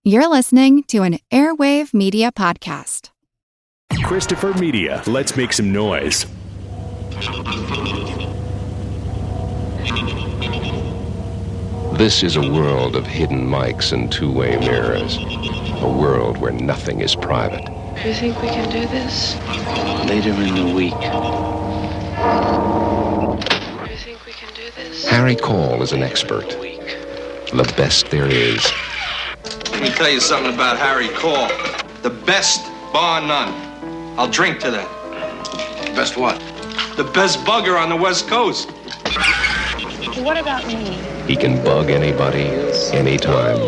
You're listening to an Airwave Media Podcast. Christopher Media. Let's make some noise. This is a world of hidden mics and two-way mirrors. A world where nothing is private. Do you think we can do this? Later in the week. Do you think we can do this? Harry Caul is an expert. The best there is. Let me tell you something about Harry Caul. The best, bar none. I'll drink to that. Best what? The best bugger on the West Coast. What about me? He can bug anybody, anytime,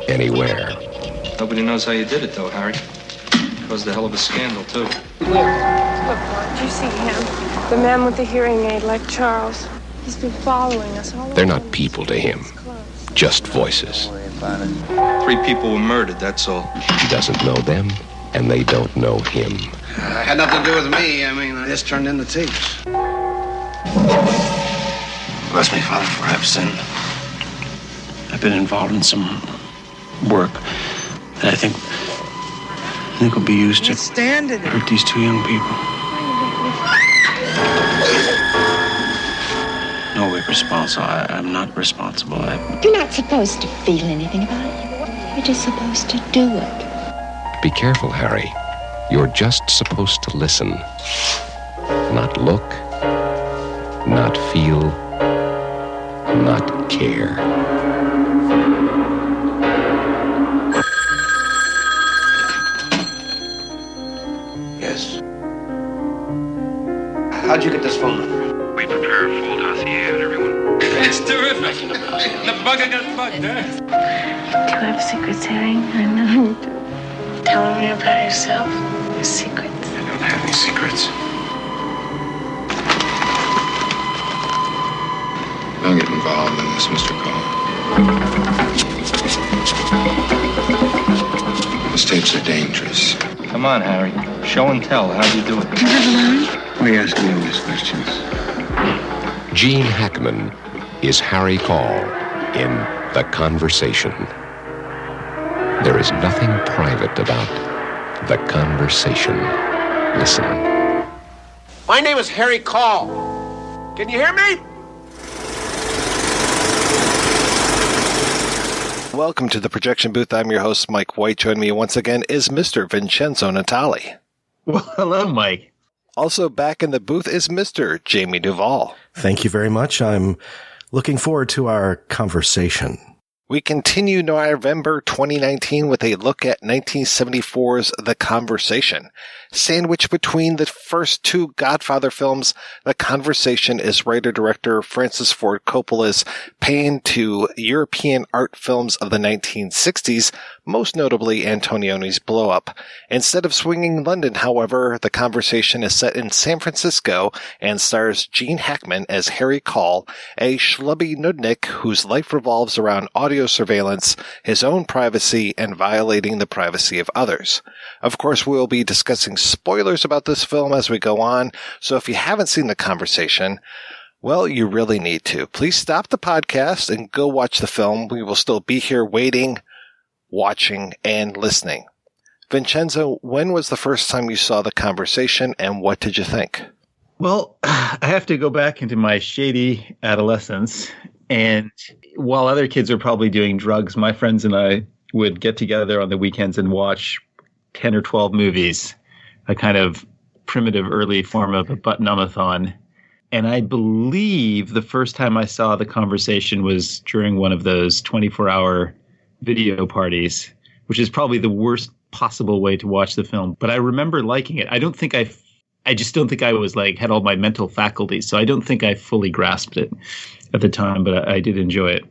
anywhere. Nobody knows how you did it, though, Harry. Caused a hell of a scandal, too. Look, Bart, you see him? The man with the hearing aid, like Charles. He's been following us all over. They're not people to him, just voices. 3 people were murdered, that's all. He doesn't know them, and they don't know him. It had nothing to do with me. I just turned in the tapes. Bless me, Father, for I've sinned. I've been involved in some work that I think will be used to hurt these 2 young people. No way responsible. I'm not responsible. You're not supposed to feel anything about it. You're just supposed to do it. Be careful, Harry. You're just supposed to listen. Not look, not feel, not care. Yes. How'd you get this phone number? We prepare a full dossier on everyone. It's terrific. The bugger got bugged, huh? Do you have secrets, Harry? I know you do. Tell me about yourself. Your secrets. I don't have any secrets. Don't get involved in this, Mr. Caul. Those tapes are dangerous. Come on, Harry. Show and tell. How'd you do it? Why are you asking me all these questions? Gene Hackman is Harry Caul in The Conversation. There is nothing private about The Conversation. Listen. My name is Harry Caul. Can you hear me? Welcome to the Projection Booth. I'm your host, Mike White. Joining me once again is Mr. Vincenzo Natali. Well, hello, Mike. Also back in the booth is Mr. Jamey Duvall. Thank you very much. I'm looking forward to our conversation. We continue Noirvember 2019 with a look at 1974's The Conversation. Sandwiched between the first 2 Godfather films, The Conversation is writer-director Francis Ford Coppola's paean to European art films of the 1960s, most notably Antonioni's Blow Up. Instead of swinging London, however, The Conversation is set in San Francisco and stars Gene Hackman as Harry Caul, a schlubby nudnik whose life revolves around audio surveillance, his own privacy, and violating the privacy of others. Of course, we'll be discussing spoilers about this film as we go on, so if you haven't seen The Conversation, well, you really need to. Please stop the podcast and go watch the film. We will still be here waiting, watching, and listening. Vincenzo, when was the first time you saw The Conversation, and what did you think? Well, I have to go back into my shady adolescence, and while other kids are probably doing drugs, my friends and I would get together on the weekends and watch 10 or 12 movies, a kind of primitive early form of a button-umathon. And I believe the first time I saw The Conversation was during one of those 24-hour video parties, which is probably the worst possible way to watch the film. But I remember liking it. I just don't think I was had all my mental faculties. So I don't think I fully grasped it at the time, but I did enjoy it.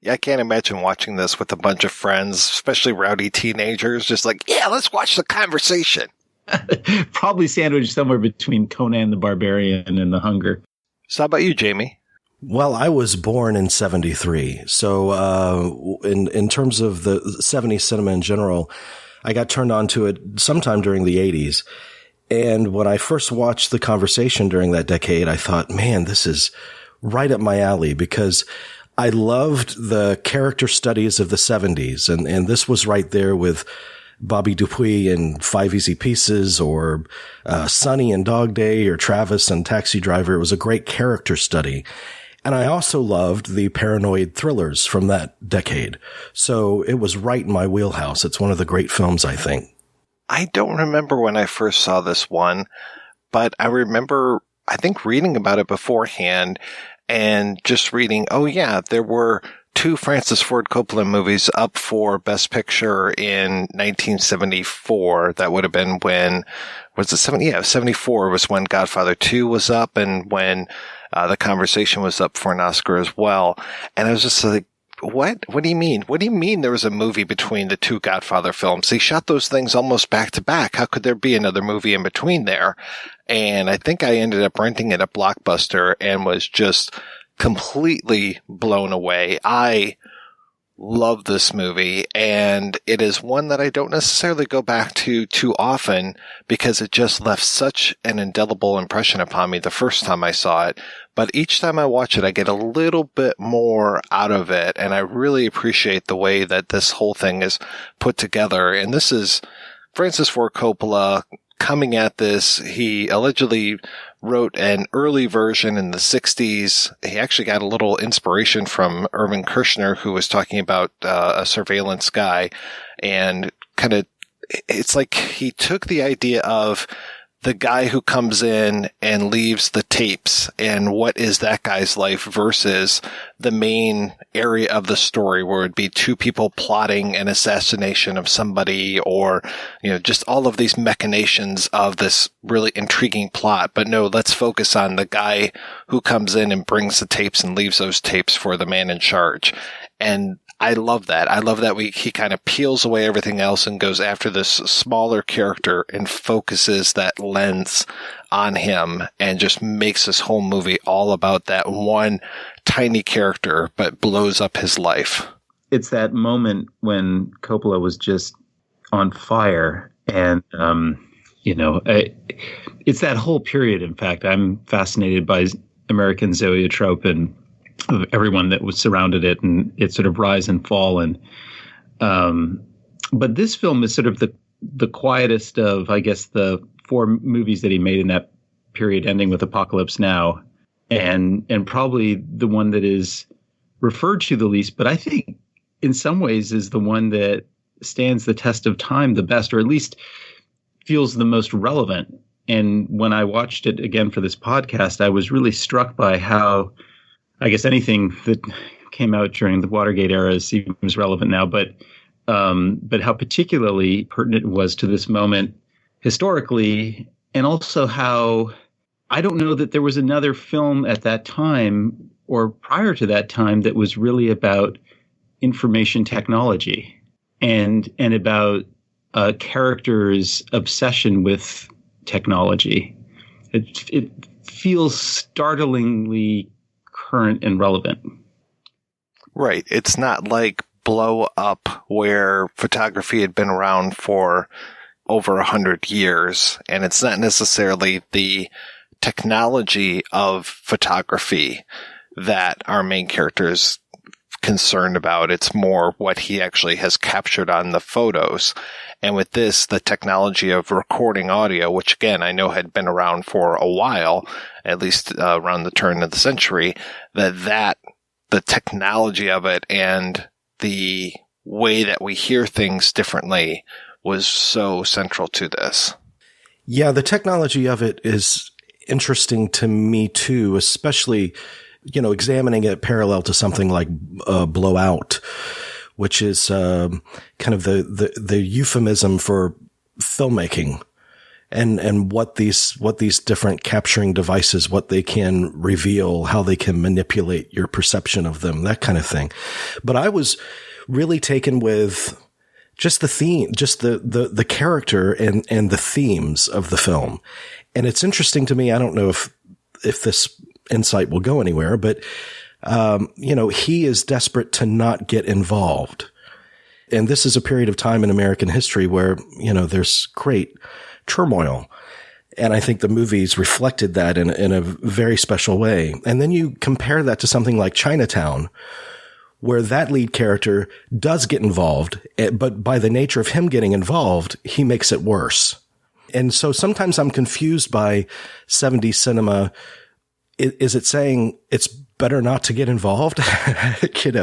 Yeah, I can't imagine watching this with a bunch of friends, especially rowdy teenagers, just let's watch The Conversation. Probably sandwiched somewhere between Conan the Barbarian and The Hunger. So how about you, Jamie? Well, I was born in 73. So in terms of the 70s cinema in general, I got turned on to it sometime during the 80s. And when I first watched The Conversation during that decade, I thought, man, this is right up my alley, because I loved the character studies of the 70s, and this was right there with Bobby Dupuy in Five Easy Pieces, or Sonny in Dog Day, or Travis in Taxi Driver. It was a great character study. And I also loved the paranoid thrillers from that decade. So it was right in my wheelhouse. It's one of the great films, I think. I don't remember when I first saw this one, but I remember, I think, reading about it beforehand and just reading, oh yeah, there were 2 Francis Ford Coppola movies up for Best Picture in 1974. That would have been when, was it 70? Yeah, 74 was when Godfather 2 was up, and when The Conversation was up for an Oscar as well. And I was just like, what? What do you mean? What do you mean there was a movie between the 2 Godfather films? They shot those things almost back to back. How could there be another movie in between there? And I think I ended up renting it at Blockbuster and was just completely blown away. I love this movie, and it is one that I don't necessarily go back to too often because it just left such an indelible impression upon me the first time I saw it. But each time I watch it, I get a little bit more out of it, and I really appreciate the way that this whole thing is put together. And this is Francis Ford Coppola coming at this. He allegedly wrote an early version in the 60s. He actually got a little inspiration from Irvin Kershner, who was talking about a surveillance guy, and kind of, it's like he took the idea of the guy who comes in and leaves the tapes, and what is that guy's life versus the main area of the story where it'd be 2 people plotting an assassination of somebody, or, you know, just all of these machinations of this really intriguing plot. But no, let's focus on the guy who comes in and brings the tapes and leaves those tapes for the man in charge. And I love that. I love that he kind of peels away everything else and goes after this smaller character and focuses that lens on him and just makes this whole movie all about that one tiny character, but blows up his life. It's that moment when Coppola was just on fire, and, it's that whole period. In fact, I'm fascinated by American zoetrope and of everyone that was surrounded it, and its sort of rise and fall. And but this film is sort of the quietest of, I guess, the 4 movies that he made in that period, ending with Apocalypse Now, and probably the one that is referred to the least, but I think in some ways is the one that stands the test of time the best, or at least feels the most relevant. And when I watched it again for this podcast, I was really struck by how, I guess anything that came out during the Watergate era seems relevant now, but how particularly pertinent it was to this moment historically, and also how I don't know that there was another film at that time or prior to that time that was really about information technology and about a character's obsession with technology. It feels startlingly current and relevant. Right. It's not like Blow Up, where photography had been around for over 100 years, and it's not necessarily the technology of photography that our main character is concerned about. It's more what he actually has captured on the photos. And with this, the technology of recording audio, which again, I know had been around for a while, at least around the turn of the century, the technology of it and the way that we hear things differently was so central to this. Yeah, the technology of it is interesting to me too, especially, examining it parallel to something like Blowout, which is kind of the euphemism for filmmaking, and what these different capturing devices, what they can reveal, how they can manipulate your perception of them, that kind of thing. But I was really taken with just the theme, just the character and the themes of the film. And it's interesting to me. I don't know if this insight will go anywhere, but, he is desperate to not get involved. And this is a period of time in American history where, there's great turmoil. And I think the movies reflected that in a very special way. And then you compare that to something like Chinatown, where that lead character does get involved, but by the nature of him getting involved, he makes it worse. And so sometimes I'm confused by 70s cinema. Is it saying it's better not to get involved? It's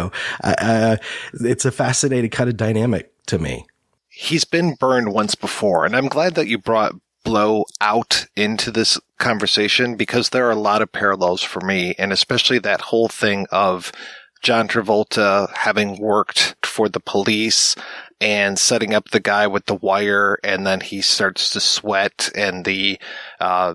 a fascinating kind of dynamic to me. He's been burned once before, and I'm glad that you brought Blow out into this conversation, because there are a lot of parallels for me, and especially that whole thing of John Travolta having worked for the police and setting up the guy with the wire, and then he starts to sweat, and the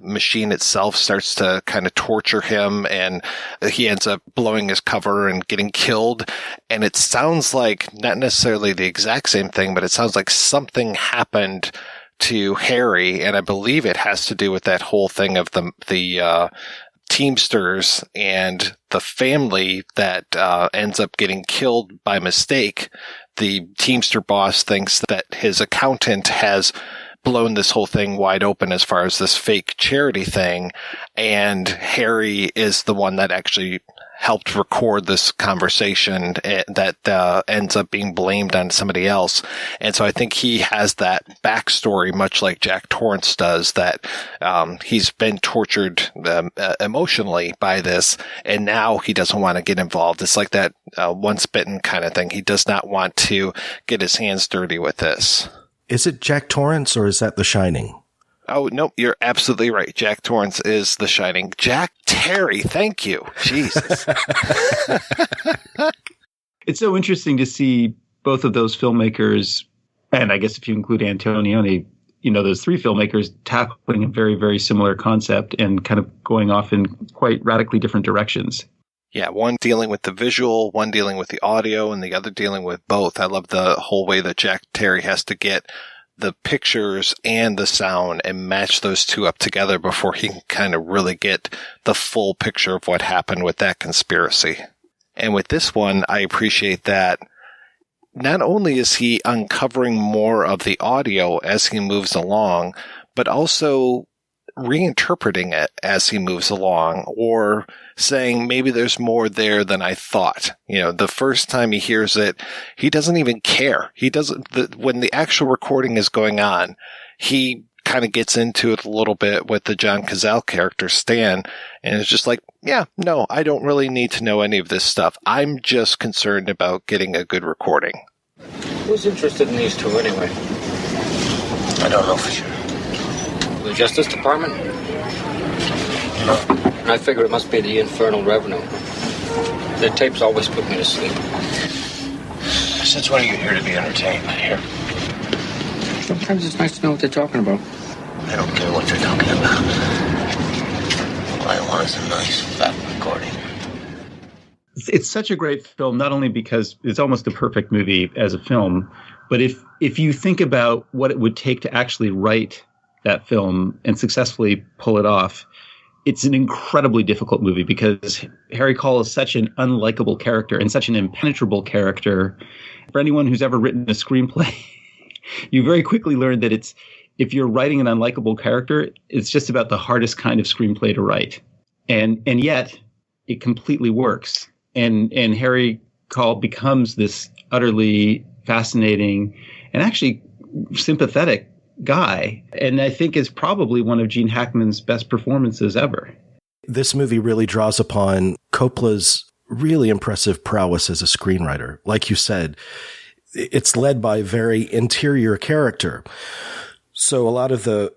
machine itself starts to kind of torture him, and he ends up blowing his cover and getting killed. And it sounds like not necessarily the exact same thing, but it sounds like something happened to Harry, and I believe it has to do with that whole thing of the Teamsters and the family that ends up getting killed by mistake. The Teamster boss thinks that his accountant has blown this whole thing wide open as far as this fake charity thing, and Harry is the one that actually helped record this conversation that ends up being blamed on somebody else. And so I think he has that backstory, much like Jack Torrance does, that he's been tortured emotionally by this, and now he doesn't want to get involved. It's like that once bitten kind of thing. He does not want to get his hands dirty with this. Is it Jack Torrance, or is that The Shining? Oh, nope, you're absolutely right. Jack Torrance is The Shining. Jack Terry, thank you. Jesus. It's so interesting to see both of those filmmakers, and I guess if you include Antonioni, those three filmmakers tackling a very, very similar concept and kind of going off in quite radically different directions. Yeah, one dealing with the visual, one dealing with the audio, and the other dealing with both. I love the whole way that Jack Terry has to get the pictures and the sound and match those two up together before he can kind of really get the full picture of what happened with that conspiracy. And with this one, I appreciate that not only is he uncovering more of the audio as he moves along, but also reinterpreting it as he moves along, or saying maybe there's more there than I thought. The first time he hears it, he doesn't even care. He doesn't, when the actual recording is going on, he kind of gets into it a little bit with the John Cazale character, Stan, and it's just like, yeah, no, I don't really need to know any of this stuff. I'm just concerned about getting a good recording. Who's interested in these two anyway? I don't know for sure. The Justice Department? No. I figure it must be the Infernal Revenue. Their tapes always put me to sleep. Since when are you here to be entertained? Here? Sometimes it's nice to know what they're talking about. I don't care what they're talking about. All I want is a nice, fat recording. It's such a great film, not only because it's almost a perfect movie as a film, but if you think about what it would take to actually write that film and successfully pull it off, it's an incredibly difficult movie because Harry Caul is such an unlikable character and such an impenetrable character. For anyone who's ever written a screenplay, you very quickly learn that if you're writing an unlikable character, it's just about the hardest kind of screenplay to write. And yet it completely works. And Harry Caul becomes this utterly fascinating and actually sympathetic guy, and I think is probably one of Gene Hackman's best performances ever. This movie really draws upon Coppola's really impressive prowess as a screenwriter. Like you said, it's led by a very interior character. So a lot of the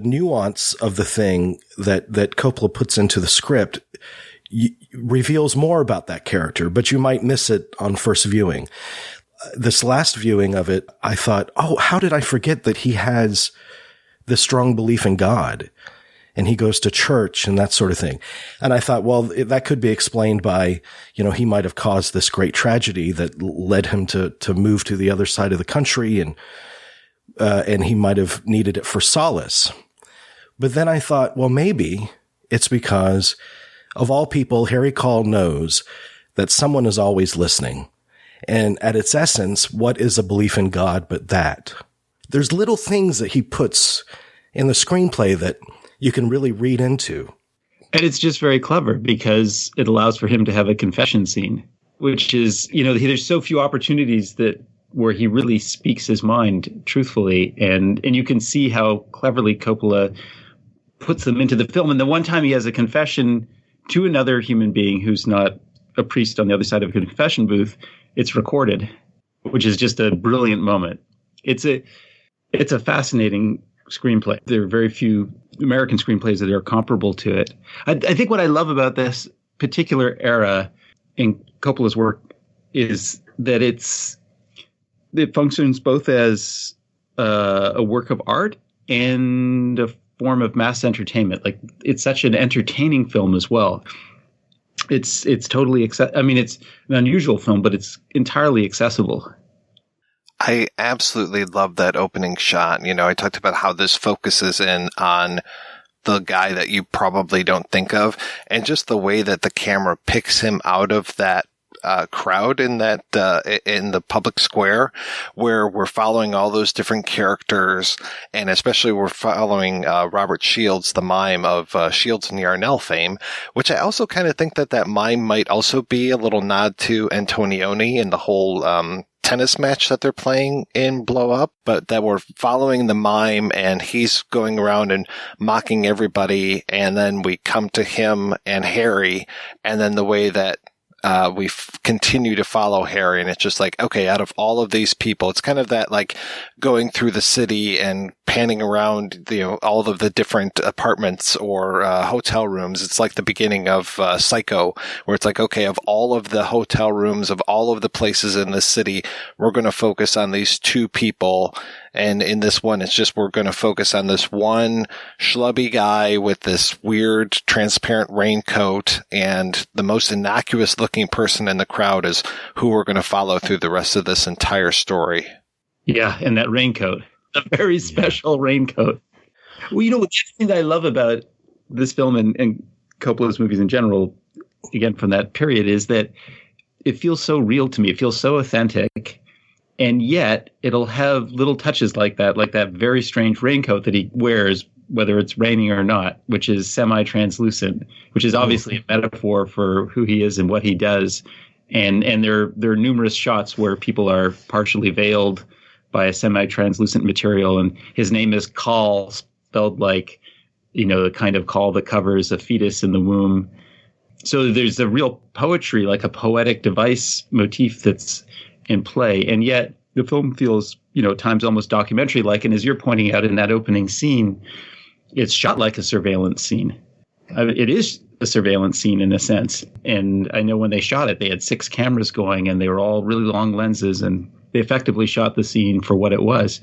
nuance of the thing that Coppola puts into the script reveals more about that character, but you might miss it on first viewing. This last viewing of it, I thought, oh, how did I forget that he has this strong belief in God and he goes to church and that sort of thing. And I thought, well, that could be explained by, he might have caused this great tragedy that led him to move to the other side of the country, and he might have needed it for solace. But then I thought, well, maybe it's because of all people, Harry Caul knows that someone is always listening. And at its essence, what is a belief in God but that? There's little things that he puts in the screenplay that you can really read into. And it's just very clever because it allows for him to have a confession scene. which is, there's so few opportunities where he really speaks his mind truthfully. And you can see how cleverly Coppola puts them into the film. And the one time he has a confession to another human being who's not a priest on the other side of a confession booth, it's recorded, which is just a brilliant moment. It's a fascinating screenplay. There are very few American screenplays that are comparable to it. I think what I love about this particular era in Coppola's work is that it functions both as a work of art and a form of mass entertainment. Like, it's such an entertaining film as well. It's totally it's an unusual film, but it's entirely accessible. I absolutely love that opening shot. I talked about how this focuses in on the guy that you probably don't think of, and just the way that the camera picks him out of that crowd in that in the public square, where we're following all those different characters, and especially we're following Robert Shields, the mime of Shields and Yarnell fame, which I also kind of think that mime might also be a little nod to Antonioni and the whole tennis match that they're playing in Blow Up, but that we're following the mime and he's going around and mocking everybody, and then we come to him and Harry, and then the way that we continue to follow Harry, and it's just like, okay, out of all of these people, it's kind of that like going through the city and panning around, all of the different apartments or hotel rooms. It's like the beginning of Psycho, where it's like, okay, of all of the hotel rooms, of all of the places in the city, we're going to focus on these two people. And in this one, it's just, we're going to focus on this one schlubby guy with this weird transparent raincoat, and the most innocuous looking person in the crowd is who we're going to follow through the rest of this entire story. Yeah. And that raincoat, a very special raincoat. Well, the thing that I love about this film and Coppola's movies in general, again, from that period, is that it feels so real to me. It feels so authentic. And yet it'll have little touches like that very strange raincoat that he wears, whether it's raining or not, which is semi-translucent, which is obviously a metaphor for who he is and what he does. And there are numerous shots where people are partially veiled by a semi-translucent material. And his name is Caul, spelled like, the kind of Caul that covers a fetus in the womb. So there's a real poetry, like a poetic device motif that's in play, and yet the film feels, at times almost documentary-like. And as you're pointing out in that opening scene, it's shot like a surveillance scene. It is a surveillance scene in a sense. And I know when they shot it, they had 6 cameras going, and they were all really long lenses, and they effectively shot the scene for what it was.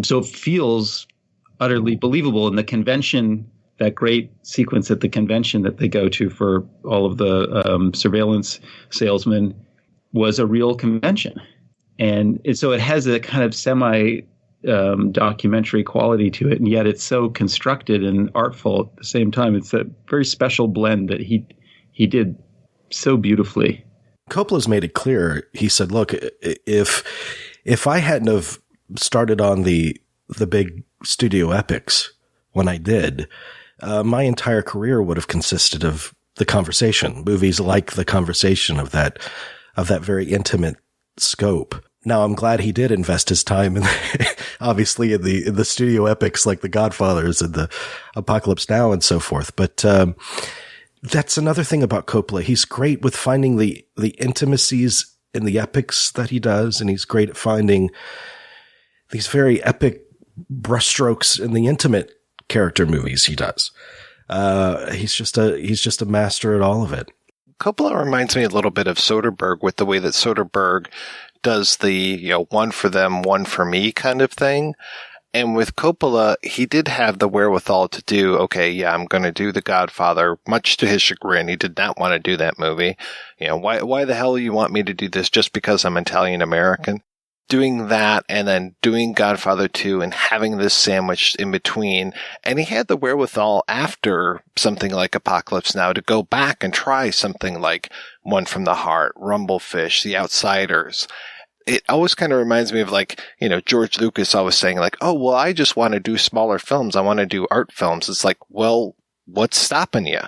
So it feels utterly believable. And the convention, that great sequence at the convention that they go to for all of the surveillance salesmen, was a real convention. And so it has a kind of semi-documentary quality to it, and yet it's so constructed and artful at the same time. It's a very special blend that he did so beautifully. Coppola's made it clear. He said, look, if I hadn't have started on the big studio epics when I did, my entire career would have consisted of The Conversation, movies like The Conversation of that very intimate scope. Now, I'm glad he did invest his time in, obviously, in the studio epics like The Godfathers and the Apocalypse Now and so forth. But that's another thing about Coppola. He's great with finding the intimacies in the epics that he does, and he's great at finding these very epic brushstrokes in the intimate character movies he does. He's just a master at all of it. Coppola reminds me a little bit of Soderbergh, with the way that Soderbergh does the, one for them, one for me kind of thing. And with Coppola, he did have the wherewithal to do, okay, yeah, I'm going to do The Godfather, much to his chagrin. He did not want to do that movie. Why the hell do you want me to do this just because I'm Italian American? Doing that, and then doing Godfather 2 and having this sandwich in between. And he had the wherewithal after something like Apocalypse Now to go back and try something like One from the Heart, Rumblefish, The Outsiders. It always kind of reminds me of George Lucas always saying oh, well, I just want to do smaller films. I want to do art films. It's like, well, what's stopping you?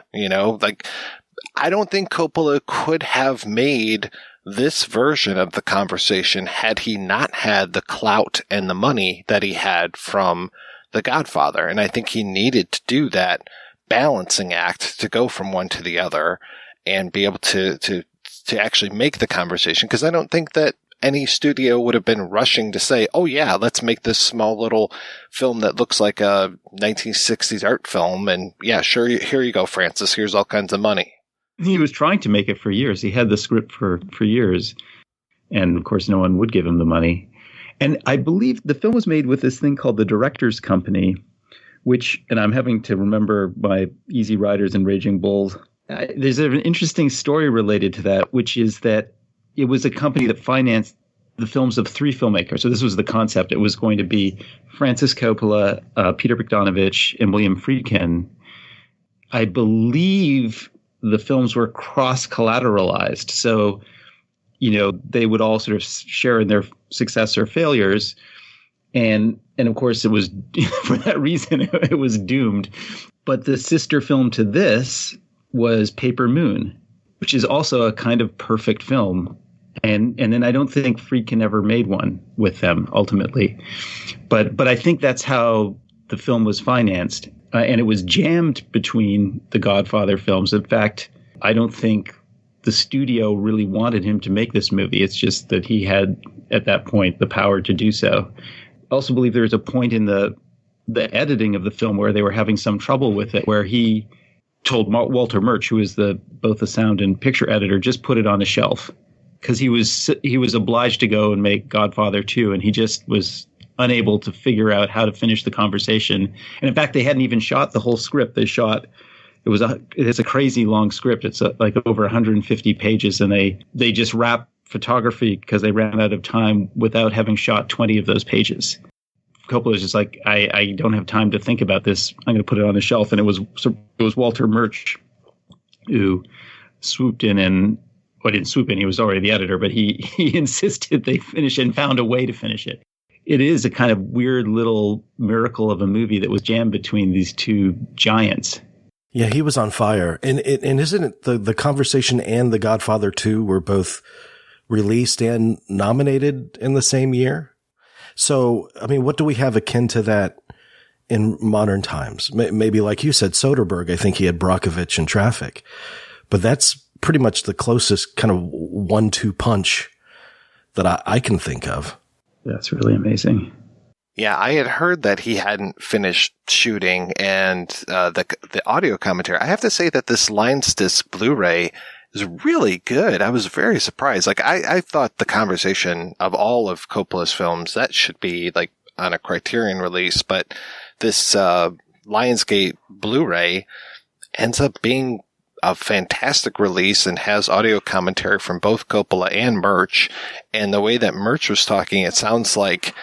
I don't think Coppola could have made this version of The Conversation had he not had the clout and the money that he had from The Godfather. And I think he needed to do that balancing act to go from one to the other and be able to actually make The Conversation. Because I don't think that any studio would have been rushing to say, oh yeah, let's make this small little film that looks like a 1960s art film. And yeah, sure, here you go, Francis. Here's all kinds of money. He was trying to make it for years. He had the script for years. And of course, no one would give him the money. And I believe the film was made with this thing called the Directors Company, which, and I'm having to remember my Easy Riders and Raging Bulls. There's an interesting story related to that, which is that it was a company that financed the films of 3 filmmakers. So this was the concept. It was going to be Francis Coppola, Peter Bogdanovich, and William Friedkin. I believe the films were cross-collateralized. So, they would all sort of share in their success or failures. And of course, it was, for that reason, it was doomed. But the sister film to this was Paper Moon, which is also a kind of perfect film. And then I don't think Friedkin ever made one with them ultimately. But I think that's how the film was financed. And it was jammed between the Godfather films. In fact, I don't think the studio really wanted him to make this movie. It's just that he had, at that point, the power to do so. I also believe there was a point in the editing of the film where they were having some trouble with it, where he told Walter Murch, who is both the sound and picture editor, just put it on the shelf. Because he was obliged to go and make Godfather 2, and he just was unable to figure out how to finish The Conversation. And in fact, they hadn't even shot the whole script. They shot, it's a crazy long script. It's like over 150 pages, and they just wrapped photography because they ran out of time without having shot 20 of those pages. Coppola was just like, I don't have time to think about this. I'm going to put it on the shelf. And it was Walter Murch who swooped in and, well, didn't swoop in. He was already the editor, but he insisted they finish it and found a way to finish it. It is a kind of weird little miracle of a movie that was jammed between these two giants. Yeah, he was on fire. And isn't it the Conversation and The Godfather 2 were both released and nominated in the same year? So, I mean, what do we have akin to that in modern times? Maybe, like you said, Soderbergh, I think he had Brockovich and Traffic. But that's pretty much the closest kind of 1-2 punch that I can think of. That's really amazing. Yeah, I had heard that he hadn't finished shooting, and the audio commentary. I have to say that this Lines Disc Blu-ray is really good. I was very surprised. Like, I thought The Conversation, of all of Coppola's films, that should be like on a Criterion release, but this Lionsgate Blu-ray ends up being a fantastic release and has audio commentary from both Coppola and Murch. And the way that Murch was talking, it sounds like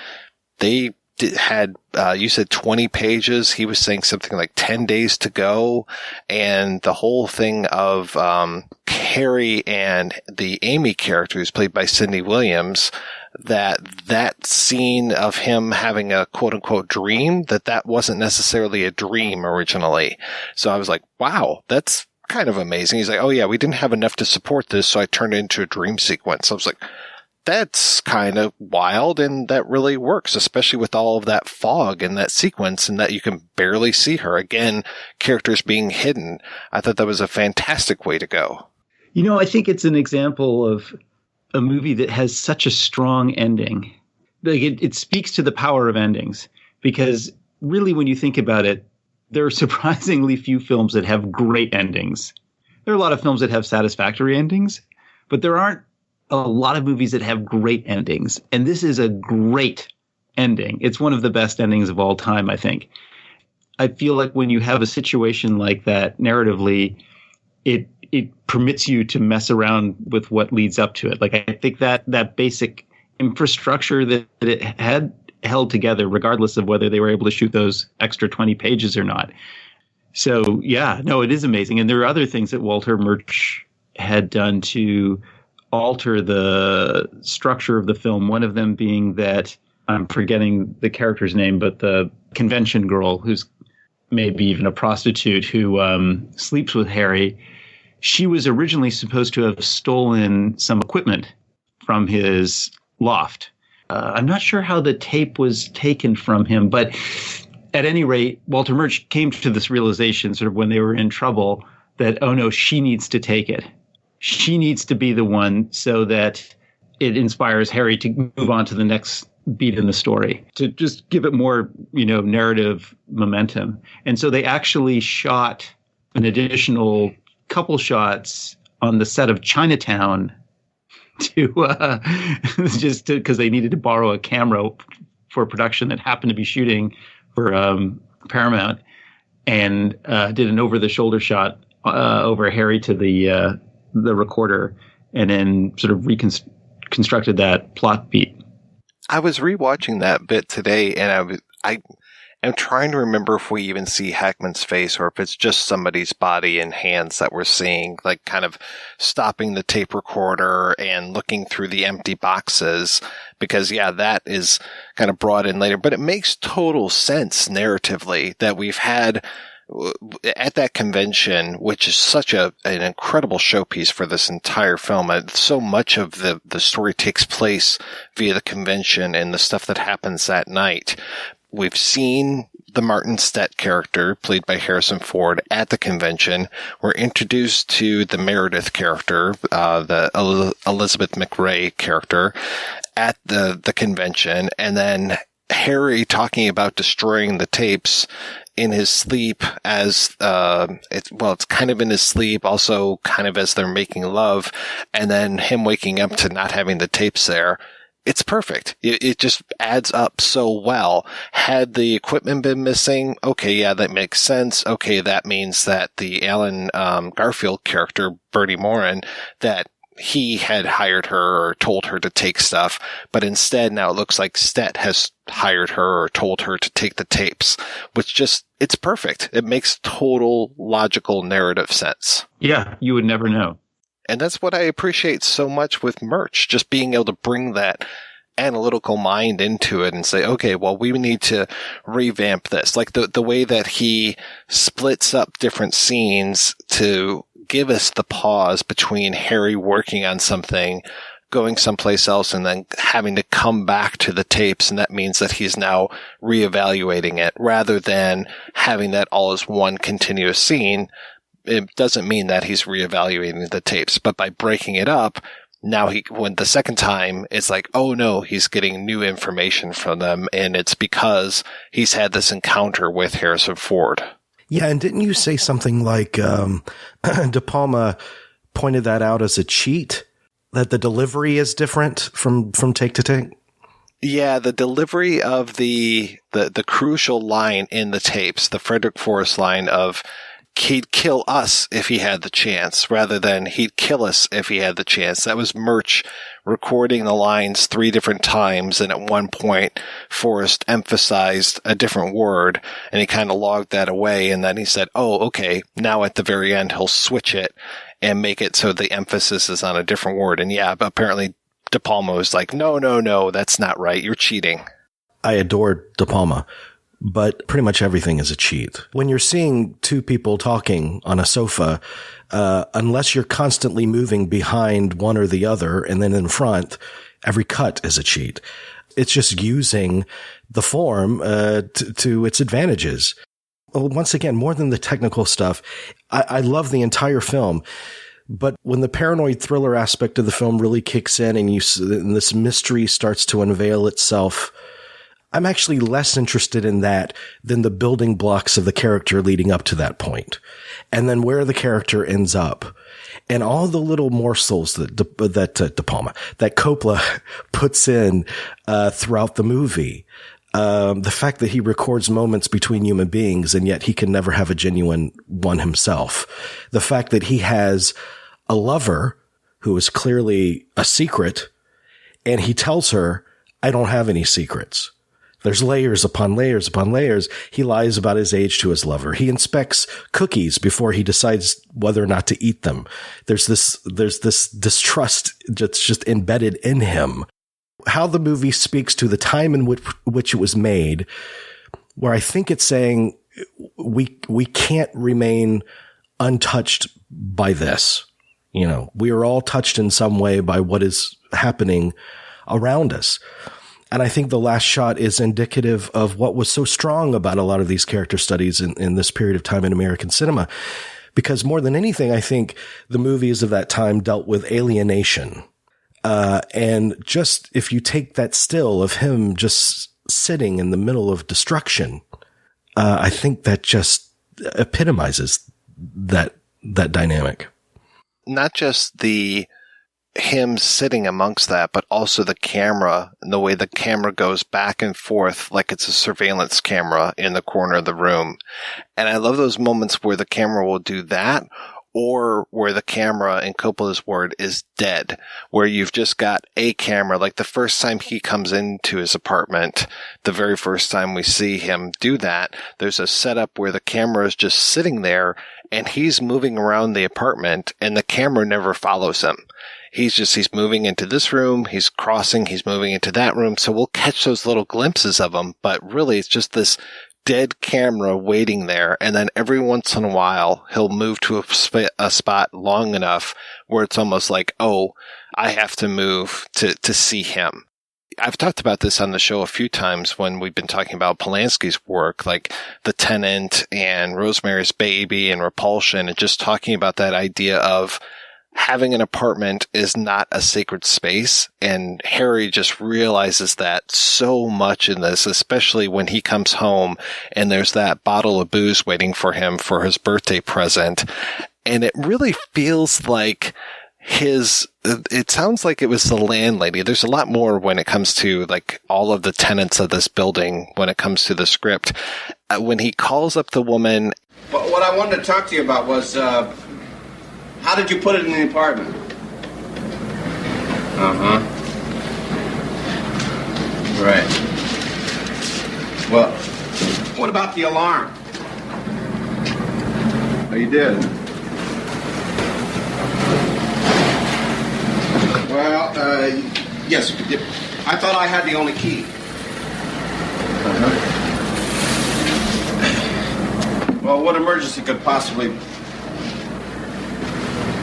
they had, you said 20 pages. He was saying something like 10 days to go. And the whole thing of Harry and the Amy character, who's played by Cindy Williams, that scene of him having a quote unquote dream, that wasn't necessarily a dream originally. So I was like, wow, that's kind of amazing. He's like, oh yeah, we didn't have enough to support this, so I turned it into a dream sequence. I was like, that's kind of wild, and that really works, especially with all of that fog in that sequence and that you can barely see her. Again, characters being hidden. I thought that was a fantastic way to go. I think it's an example of a movie that has such a strong ending. Like it speaks to the power of endings, because really when you think about it, there are surprisingly few films that have great endings. There are a lot of films that have satisfactory endings, but there aren't a lot of movies that have great endings. And this is a great ending. It's one of the best endings of all time, I think. I feel like when you have a situation like that narratively, it permits you to mess around with what leads up to it. Like, I think that basic infrastructure that it had held together, regardless of whether they were able to shoot those extra 20 pages or not. So, yeah, no, it is amazing. And there are other things that Walter Murch had done to alter the structure of the film. One of them being that, I'm forgetting the character's name, but the convention girl, who's maybe even a prostitute, who sleeps with Harry, she was originally supposed to have stolen some equipment from his loft. I'm not sure how the tape was taken from him, but at any rate, Walter Murch came to this realization sort of when they were in trouble that, oh no, she needs to take it. She needs to be the one so that it inspires Harry to move on to the next beat in the story, to just give it more, narrative momentum. And so they actually shot an additional couple shots on the set of Chinatown because they needed to borrow a camera for a production that happened to be shooting for Paramount, and did an over-the-shoulder shot over Harry to the recorder, and then sort of reconstructed that plot beat. I was rewatching that bit today, and I am trying to remember if we even see Hackman's face or if it's just somebody's body and hands that we're seeing, like kind of stopping the tape recorder and looking through the empty boxes, because that is kind of brought in later. But it makes total sense narratively that we've had at that convention, which is such an incredible showpiece for this entire film. So much of the story takes place via the convention and the stuff that happens that night. We've seen the Martin Stett character, played by Harrison Ford, at the convention. We're introduced to the Meredith character, the Elizabeth McRae character, at the convention. And then Harry talking about destroying the tapes in his sleep as, it's kind of in his sleep, also kind of as they're making love, and then him waking up to not having the tapes there. It's perfect. It just adds up so well. Had the equipment been missing, okay, that makes sense. Okay, that means that the Alan Garfield character, Bertie Morin, that he had hired her or told her to take stuff, but instead now it looks like Stett has hired her or told her to take the tapes, which it's perfect. It makes total logical narrative sense. Yeah, you would never know. And that's what I appreciate so much with Murch, just being able to bring that analytical mind into it and say, okay, well, we need to revamp this. Like the way that he splits up different scenes to give us the pause between Harry working on something, going someplace else, and then having to come back to the tapes. And that means that he's now reevaluating it rather than having that all as one continuous scene. It doesn't mean that he's reevaluating the tapes, but by breaking it up, now when the second time, it's like, oh no, he's getting new information from them, and it's because he's had this encounter with Harrison Ford. Yeah, and didn't you say something like De Palma pointed that out as a cheat, that the delivery is different from take to take? Yeah, the delivery of the crucial line in the tapes, the Frederick Forrest line of, he'd kill us if he had the chance, rather than he'd kill us if he had the chance. That was Murch recording the lines 3 different times, and at one point Forrest emphasized a different word, and he kind of logged that away, and then he said, oh, okay, now at the very end he'll switch it and make it so the emphasis is on a different word. And yeah, but apparently De Palma was like, no, that's not right, you're cheating. I adore De Palma, but pretty much everything is a cheat. When you're seeing 2 people talking on a sofa, unless you're constantly moving behind one or the other and then in front, every cut is a cheat. It's just using the form to its advantages. Well, once again, more than the technical stuff, I love the entire film. But when the paranoid thriller aspect of the film really kicks in and this mystery starts to unveil itself, I'm actually less interested in that than the building blocks of the character leading up to that point. And then where the character ends up. And all the little morsels that Coppola puts in throughout the movie. The fact that he records moments between human beings and yet he can never have a genuine one himself. The fact that he has a lover who is clearly a secret, and he tells her, I don't have any secrets. There's layers upon layers upon layers. He lies about his age to his lover. He inspects cookies before he decides whether or not to eat them. There's this distrust that's just embedded in him. How the movie speaks to the time in which it was made, where I think it's saying we can't remain untouched by this. You know, we are all touched in some way by what is happening around us. And I think the last shot is indicative of what was so strong about a lot of these character studies in this period of time in American cinema. Because more than anything, I think the movies of that time dealt with alienation. And just if you take that still of him just sitting in the middle of destruction, I think that just epitomizes that dynamic. Not just him sitting amongst that, but also the camera and the way the camera goes back and forth like it's a surveillance camera in the corner of the room. And I love those moments where the camera will do that, or where the camera, in Coppola's word, is dead, where you've just got a camera. Like the first time he comes into his apartment, the very first time we see him do that, there's a setup where the camera is just sitting there and he's moving around the apartment and the camera never follows him. He's moving into this room, he's crossing, he's moving into that room. So we'll catch those little glimpses of him, but really it's just this dead camera waiting there. And then every once in a while, he'll move to a spot long enough where it's almost like, oh, I have to move to see him. I've talked about this on the show a few times when we've been talking about Polanski's work, like The Tenant and Rosemary's Baby and Repulsion, and just talking about that idea of having an apartment is not a sacred space. And Harry just realizes that so much in this, especially when he comes home and there's that bottle of booze waiting for him for his birthday present. And it really feels like it sounds like it was the landlady. There's a lot more when it comes to like all of the tenants of this building when it comes to the script. When he calls up the woman. But what I wanted to talk to you about was, how did you put it in the apartment? Uh-huh. Right. Well, what about the alarm? Oh, you did? Well, yes. I thought I had the only key. Uh-huh. Well, what emergency could possibly...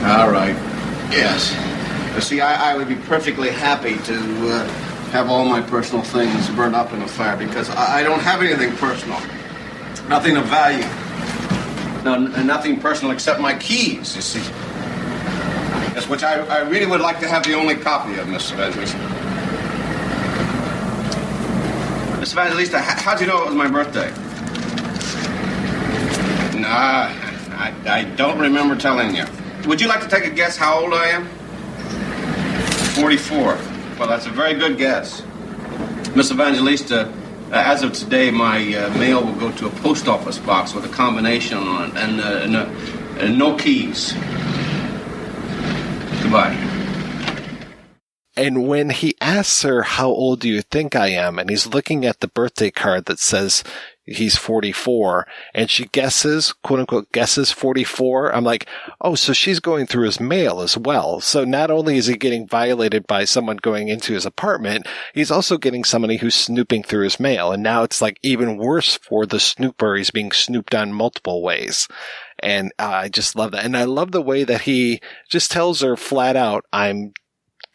All right. Yes. You see, I would be perfectly happy to have all my personal things burned up in a fire because I don't have anything personal. Nothing of value. No, nothing personal except my keys, you see. Yes, which I really would like to have the only copy of, Miss Evangelista. Miss Evangelista, how'd you know it was my birthday? Nah, I don't remember telling you. Would you like to take a guess how old I am? 44. Well, that's a very good guess. Miss Evangelista, as of today, my mail will go to a post office box with a combination on it and no keys. Goodbye. And when he asks her, how old do you think I am? And he's looking at the birthday card that says he's 44, and she guesses, quote unquote, guesses 44. I'm like, oh, so she's going through his mail as well. So not only is he getting violated by someone going into his apartment, he's also getting somebody who's snooping through his mail. And now it's like even worse for the snooper. He's being snooped on multiple ways. And I just love that. And I love the way that he just tells her flat out, I'm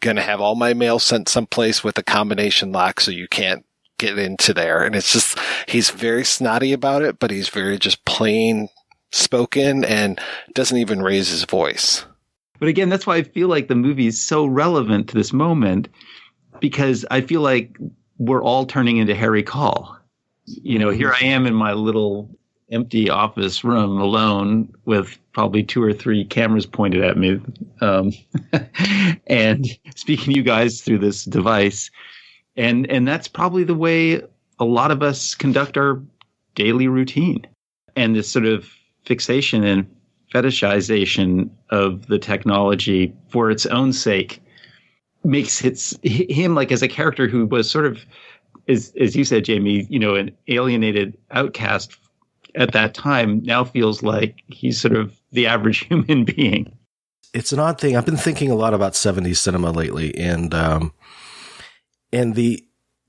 going to have all my mail sent someplace with a combination lock so you can't get into there. And it's just, he's very snotty about it, but he's very just plain spoken and doesn't even raise his voice. But again, that's why I feel like the movie is so relevant to this moment, because I feel like we're all turning into Harry Caul. You know, here I am in my little empty office room alone with probably 2 or 3 cameras pointed at me and speaking to you guys through this device. And that's probably the way a lot of us conduct our daily routine. And this sort of fixation and fetishization of the technology for its own sake makes him like as a character who was sort of, as you said, Jamey, you know, an alienated outcast at that time, now feels like he's sort of the average human being. It's an odd thing. I've been thinking a lot about 70s cinema lately,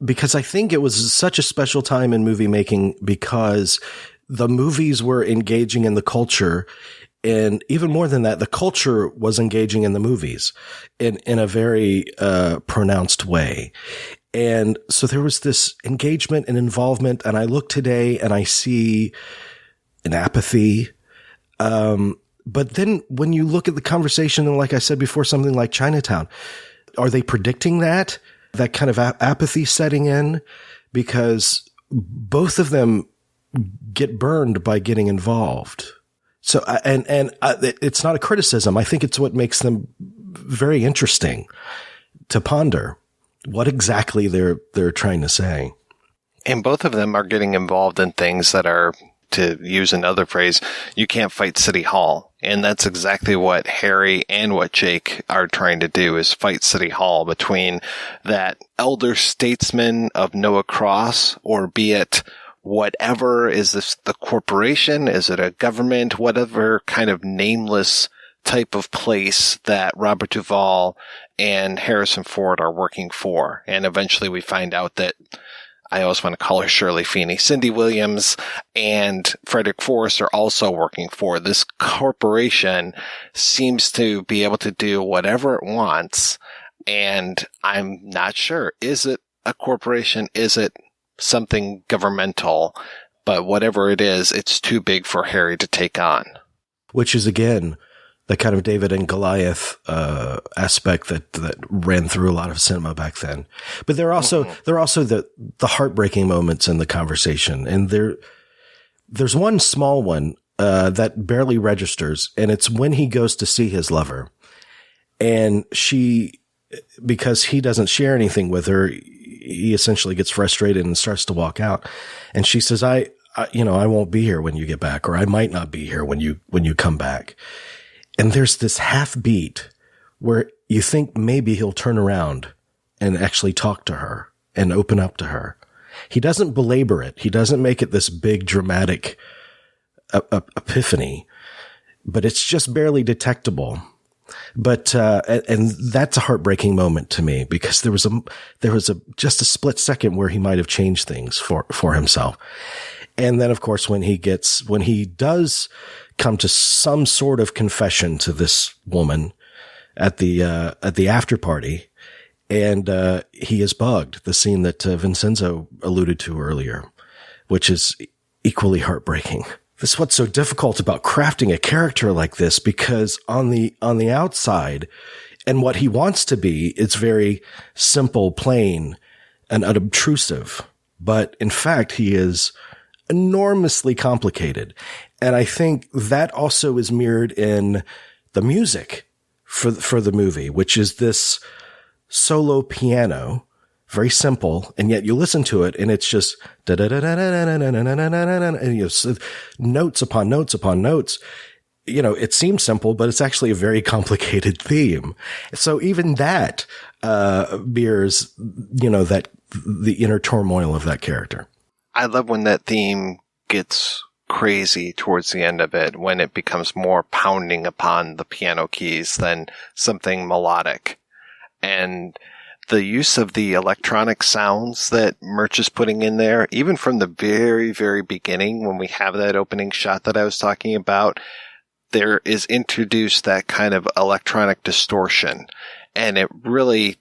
because I think it was such a special time in movie making because the movies were engaging in the culture And even more than that, the culture was engaging in the movies in a very pronounced way. And so there was this engagement and involvement. And I look today and I see an apathy. But then when you look at the conversation, and like I said before, something like Chinatown, are they predicting that kind of apathy setting in? Because both of them get burned by getting involved. So, it's not a criticism. I think it's what makes them very interesting to ponder what exactly they're trying to say. And both of them are getting involved in things that are, to use another phrase, you can't fight City Hall. And that's exactly what Harry and what Jake are trying to do, is fight City Hall between that elder statesman of Noah Cross, or be it whatever, is this the corporation? Is it a government? Whatever kind of nameless type of place that Robert Duvall and Harrison Ford are working for. And eventually we find out that, I always want to call her Shirley Feeney, Cindy Williams and Frederick Forrest are also working for this corporation. Seems to be able to do whatever it wants. And I'm not sure. Is it a corporation? Is it something governmental? But whatever it is, it's too big for Harry to take on. Which is, again, the kind of David and Goliath aspect that ran through a lot of cinema back then. But there are also the heartbreaking moments in the conversation, and there's one small one that barely registers, and it's when he goes to see his lover, and because he doesn't share anything with her, he essentially gets frustrated and starts to walk out, and she says, I won't be here when you get back, or I might not be here when you come back. And there's this half beat where you think maybe he'll turn around and actually talk to her and open up to her. He doesn't belabor it. He doesn't make it this big dramatic epiphany, but it's just barely detectable. But, and that's a heartbreaking moment to me, because there was just a split second where he might have changed things for himself. And then, of course, when he does come to some sort of confession to this woman at the after party, and he is bugged, the scene that Vincenzo alluded to earlier, which is equally heartbreaking. This is what's so difficult about crafting a character like this, because on the outside, and what he wants to be, it's very simple, plain, and unobtrusive. But in fact, he is enormously complicated. And I think that also is mirrored in the music for the movie, which is this solo piano, very simple, and yet you listen to it and it's just and notes upon notes upon notes. It seems simple, but it's actually a very complicated theme. So even that mirrors, that the inner turmoil of that character. I love when that theme gets crazy towards the end of it, when it becomes more pounding upon the piano keys than something melodic. And the use of the electronic sounds that Murch is putting in there, even from the very, very beginning, when we have that opening shot that I was talking about, there is introduced that kind of electronic distortion. And it really,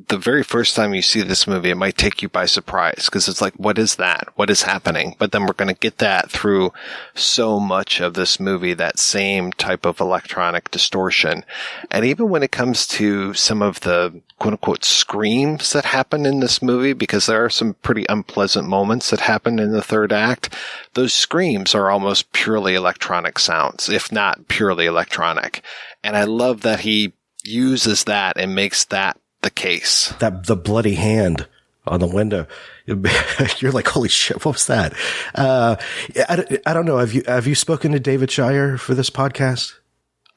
the very first time you see this movie, it might take you by surprise, because it's like, what is that? What is happening? But then we're going to get that through so much of this movie, that same type of electronic distortion. And even when it comes to some of the quote unquote screams that happen in this movie, because there are some pretty unpleasant moments that happen in the third act, those screams are almost purely electronic sounds, if not purely electronic. And I love that he uses that and makes that the case. The bloody hand on the window. You're like, holy shit, what was that? I don't know. Have you spoken to David Shire for this podcast?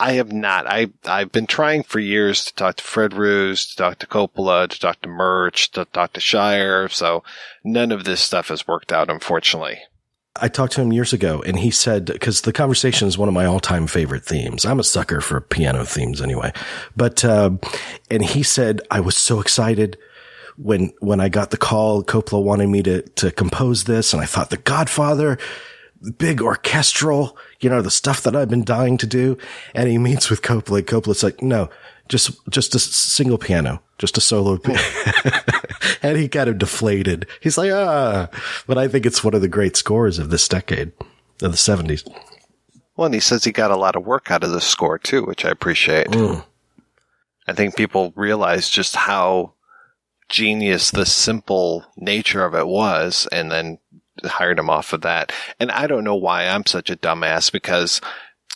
I have not. I've been trying for years to talk to Fred Roos, to talk to Coppola, to talk to Murch, to talk to Shire. So none of this stuff has worked out, unfortunately. I talked to him years ago, and he said, because the conversation is one of my all-time favorite themes. I'm a sucker for piano themes anyway. But, and he said, I was so excited when I got the call. Coppola wanted me to compose this, and I thought The Godfather, big orchestral, the stuff that I've been dying to do. And he meets with Coppola. Coppola's like, no, just a single piano, just a solo piano. And he kind of deflated. He's like, but I think it's one of the great scores of this decade, of the 70s. Well, and he says he got a lot of work out of the score too, which I appreciate. I think people realize just how genius the simple nature of it was, and then hired him off of that. And I don't know why I'm such a dumbass, because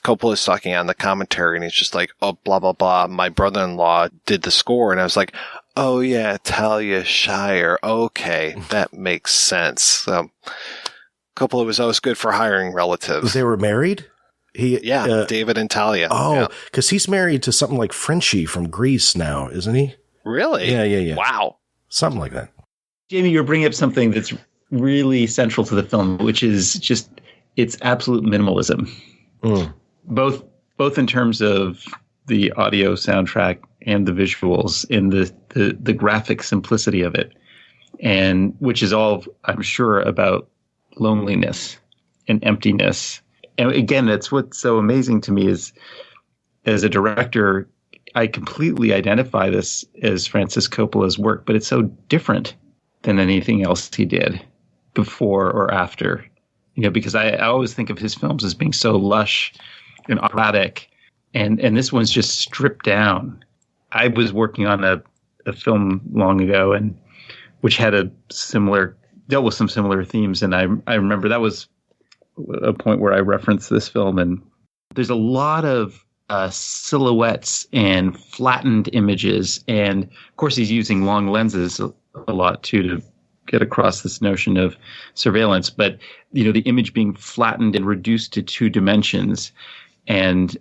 Coppola's talking on the commentary and he's just like, oh, blah, blah, blah. My brother-in-law did the score. And I was like, oh yeah, Talia Shire. Okay. That makes sense. So Coppola was always good for hiring relatives. They were married? David and Talia. Oh, because he's married to something like Frenchie from Greece now, isn't he? Really? Yeah. Wow. Something like that. Jamie, you're bringing up something that's really central to the film, which is just its absolute minimalism. Both in terms of the audio soundtrack and the visuals, and the graphic simplicity of it, and which is all, I'm sure, about loneliness and emptiness. And again, that's what's so amazing to me is, as a director, I completely identify this as Francis Coppola's work, but it's so different than anything else he did before or after. Because I always think of his films as being so lush and operatic, and this one's just stripped down. I was working on a film long ago, and which had dealt with some similar themes, and I remember that was a point where I referenced this film, and there's a lot of silhouettes and flattened images, and of course he's using long lenses a lot too to get across this notion of surveillance, but the image being flattened and reduced to two dimensions, and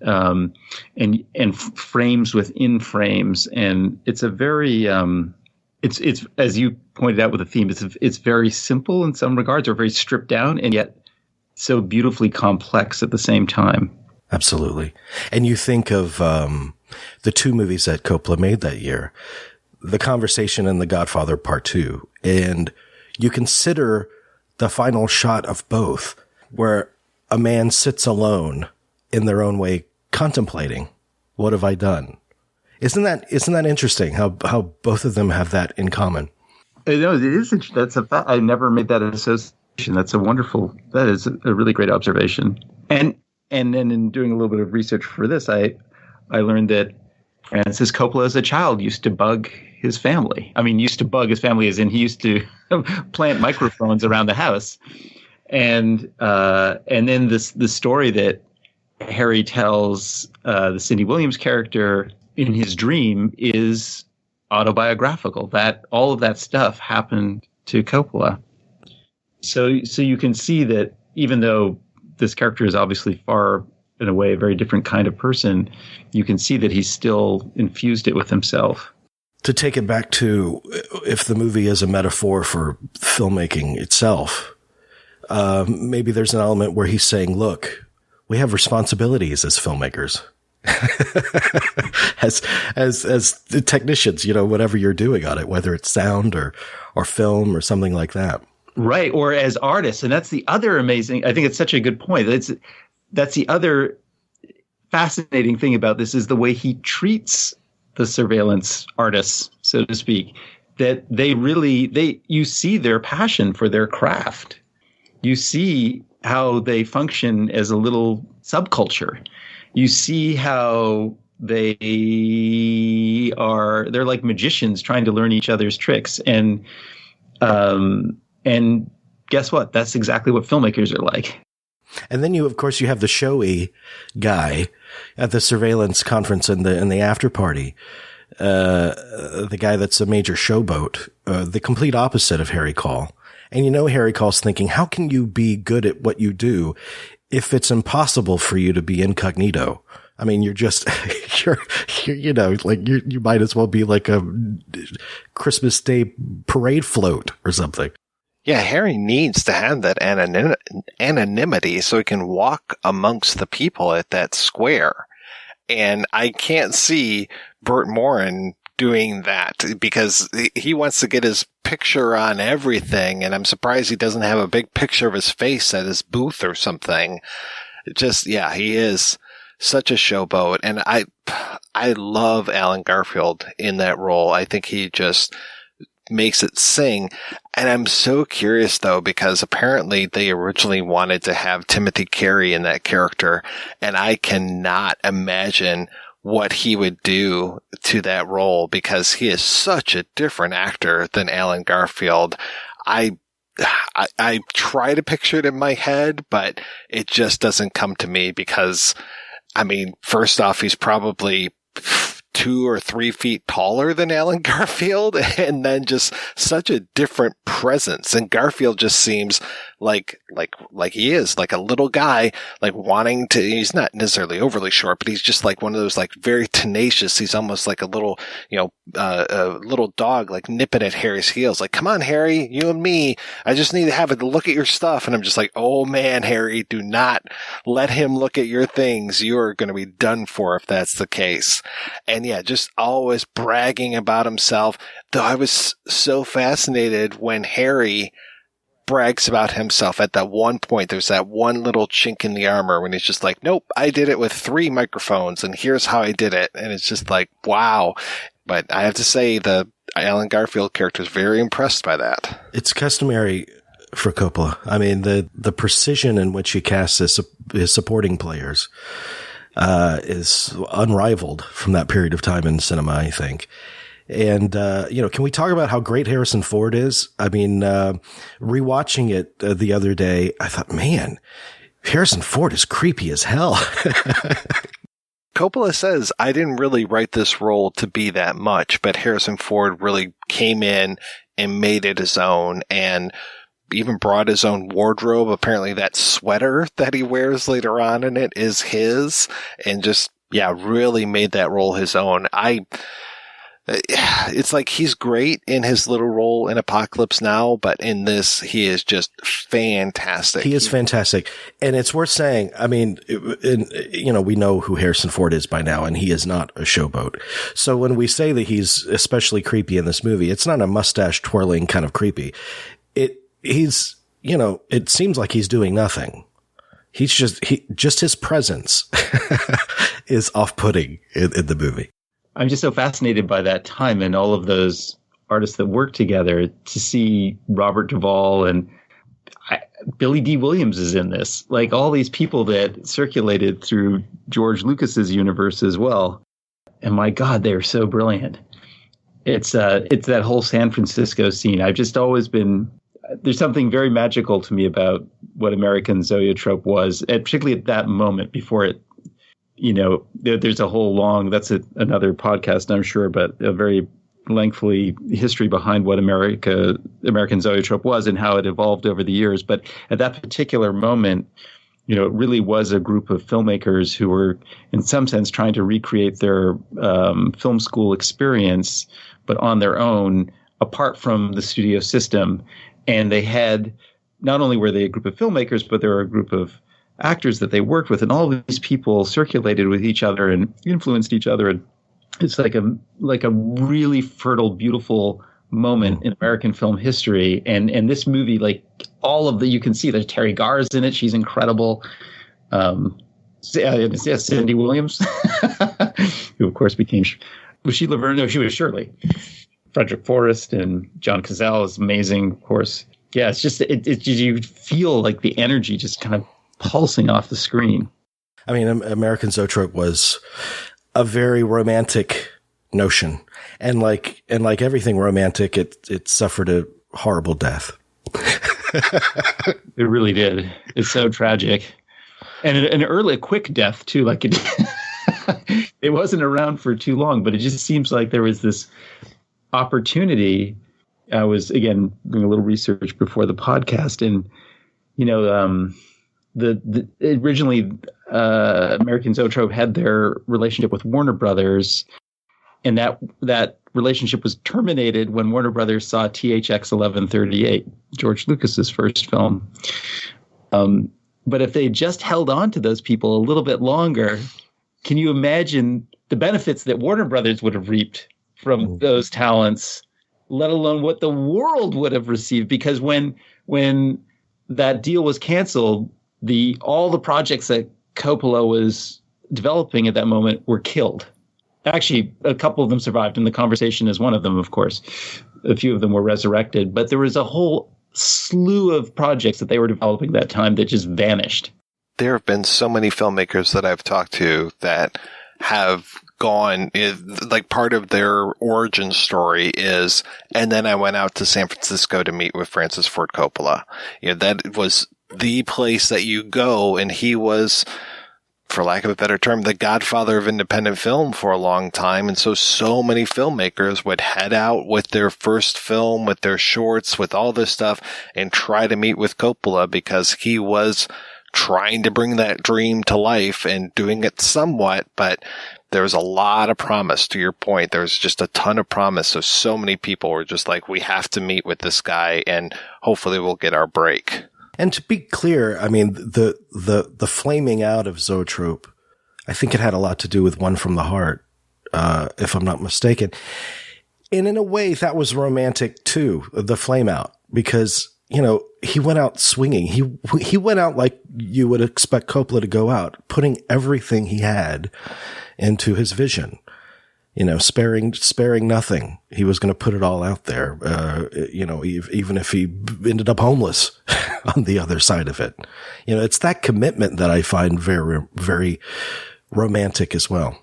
frames within frames, and it's a very it's as you pointed out with the theme, it's very simple in some regards, or very stripped down, and yet so beautifully complex at the same time. Absolutely. And you think of the two movies that Coppola made that year, The Conversation and The Godfather Part 2, and you consider the final shot of both, where a man sits alone in their own way, contemplating, what have I done? Isn't that interesting how both of them have that in common? No, it is. That's a fact. I never made that association. That is a really great observation. And then in doing a little bit of research for this, I learned that Francis Coppola as a child used to bug his family. I mean, used to bug his family as in he used to plant microphones around the house. And then the story that Harry tells the Cindy Williams character in his dream is autobiographical. That all of that stuff happened to Coppola. So you can see that even though this character is obviously far, in a way, a very different kind of person, you can see that he's still infused it with himself. To take it back to if the movie is a metaphor for filmmaking itself, maybe there's an element where he's saying, look, we have responsibilities as filmmakers. as the technicians, whatever you're doing on it, whether it's sound or film or something like that. Right. Or as artists. And that's the other amazing, I think it's such a good point. That's the other fascinating thing about this, is the way he treats the surveillance artists, so to speak, that you see their passion for their craft. You see how they function as a little subculture. You see how they're like magicians trying to learn each other's tricks. And guess what? That's exactly what filmmakers are like. And then of course, you have the showy guy at the surveillance conference and the after party. The guy that's a major showboat, the complete opposite of Harry Caul. And Harry Caul's thinking, how can you be good at what you do if it's impossible for you to be incognito? I mean, you're just, you might as well be like a Christmas Day parade float or something. Yeah, Harry needs to have that anonymity so he can walk amongst the people at that square. And I can't see Burt Morin doing that because he wants to get his picture on everything. And I'm surprised he doesn't have a big picture of his face at his booth or something. he is such a showboat. And I love Alan Garfield in that role. I think he just makes it sing. And I'm so curious though, because apparently they originally wanted to have Timothy Carey in that character. And I cannot imagine what he would do to that role because he is such a different actor than Alan Garfield. I try to picture it in my head, but it just doesn't come to me because, I mean, first off, he's probably 2 or 3 feet taller than Alan Garfield, and then just such a different presence. And Garfield just seems like he is like a little guy, like wanting to, he's not necessarily overly short, but he's just like one of those like very tenacious. He's almost like a little, a little dog, like nipping at Harry's heels. Like, come on, Harry, you and me. I just need to have a look at your stuff. And I'm just like, oh man, Harry, do not let him look at your things. You're going to be done for if that's the case. And yeah, just always bragging about himself. Though I was so fascinated when Harry brags about himself at that one point. There's that one little chink in the armor when he's just like, nope, I did it with 3 microphones and here's how I did it. And it's just like, wow. But I have to say the Alan Garfield character is very impressed by that. It's customary for Coppola. I mean, the precision in which he casts his supporting players is unrivaled from that period of time in cinema, I think. And, can we talk about how great Harrison Ford is? I mean, rewatching it the other day, I thought, man, Harrison Ford is creepy as hell. Coppola says, I didn't really write this role to be that much, but Harrison Ford really came in and made it his own and even brought his own wardrobe. Apparently that sweater that he wears later on in it is his, and just, really made that role his own. It's like he's great in his little role in Apocalypse Now, but in this, he is just fantastic. He is fantastic. And it's worth saying, I mean, we know who Harrison Ford is by now, and he is not a showboat. So when we say that he's especially creepy in this movie, it's not a mustache twirling kind of creepy. It seems like he's doing nothing. He's just his presence is off-putting in the movie. I'm just so fascinated by that time and all of those artists that work together to see Robert Duvall and Billy D. Williams is in this, like all these people that circulated through George Lucas's universe as well. And my God, they're so brilliant. It's that whole San Francisco scene. I've just always been, there's something very magical to me about what American Zoetrope was, and particularly at that moment before it, there's a whole long, that's another podcast, I'm sure, but a very lengthy history behind what American Zoetrope was and how it evolved over the years. But at that particular moment, it really was a group of filmmakers who were, in some sense, trying to recreate their film school experience, but on their own, apart from the studio system. And they had, not only were they a group of filmmakers, but they were a group of actors that they worked with, and all of these people circulated with each other and influenced each other. And it's like a really fertile, beautiful moment in American film history. And this movie, like all of you can see there's Terry Garr's in it. She's incredible. Cindy Williams, who of course became, was she Laverne? No, she was Shirley. Frederick Forrest and John Cazale is amazing, of course. Yeah, it's just, you feel like the energy just kind of pulsing off the screen. I mean, American Zoetrope was a very romantic notion, and like everything romantic, it suffered a horrible death. It really did. It's so tragic, and a quick death too. Like it wasn't around for too long, but it just seems like there was this opportunity. I was again doing a little research before the podcast, and originally American Zoetrope had their relationship with Warner Brothers, and that relationship was terminated when Warner Brothers saw THX 1138, George Lucas's first film. But if they just held on to those people a little bit longer, can you imagine the benefits that Warner Brothers would have reaped from those talents, let alone what the world would have received? Because when that deal was canceled, all the projects that Coppola was developing at that moment were killed. Actually, a couple of them survived, and The Conversation is one of them, of course. A few of them were resurrected, but there was a whole slew of projects that they were developing at that time that just vanished. There have been so many filmmakers that I've talked to that have gone, like part of their origin story is, and then I went out to San Francisco to meet with Francis Ford Coppola. That was the place that you go, and he was, for lack of a better term, the godfather of independent film for a long time. And so many filmmakers would head out with their first film, with their shorts, with all this stuff, and try to meet with Coppola because he was trying to bring that dream to life and doing it somewhat, but there was a lot of promise. To your point, there was just a ton of promise. So many people were just like, we have to meet with this guy and hopefully we'll get our break. And to be clear, I mean, the flaming out of Zoetrope, I think it had a lot to do with One from the Heart, if I'm not mistaken. And in a way, that was romantic too, the flame out, because, you know, he went out swinging. He went out like you would expect Coppola to go out, putting everything he had into his vision. You know, sparing nothing. He was going to put it all out there, you know, even if he ended up homeless on the other side of it. You know, it's that commitment that I find very, very romantic as well.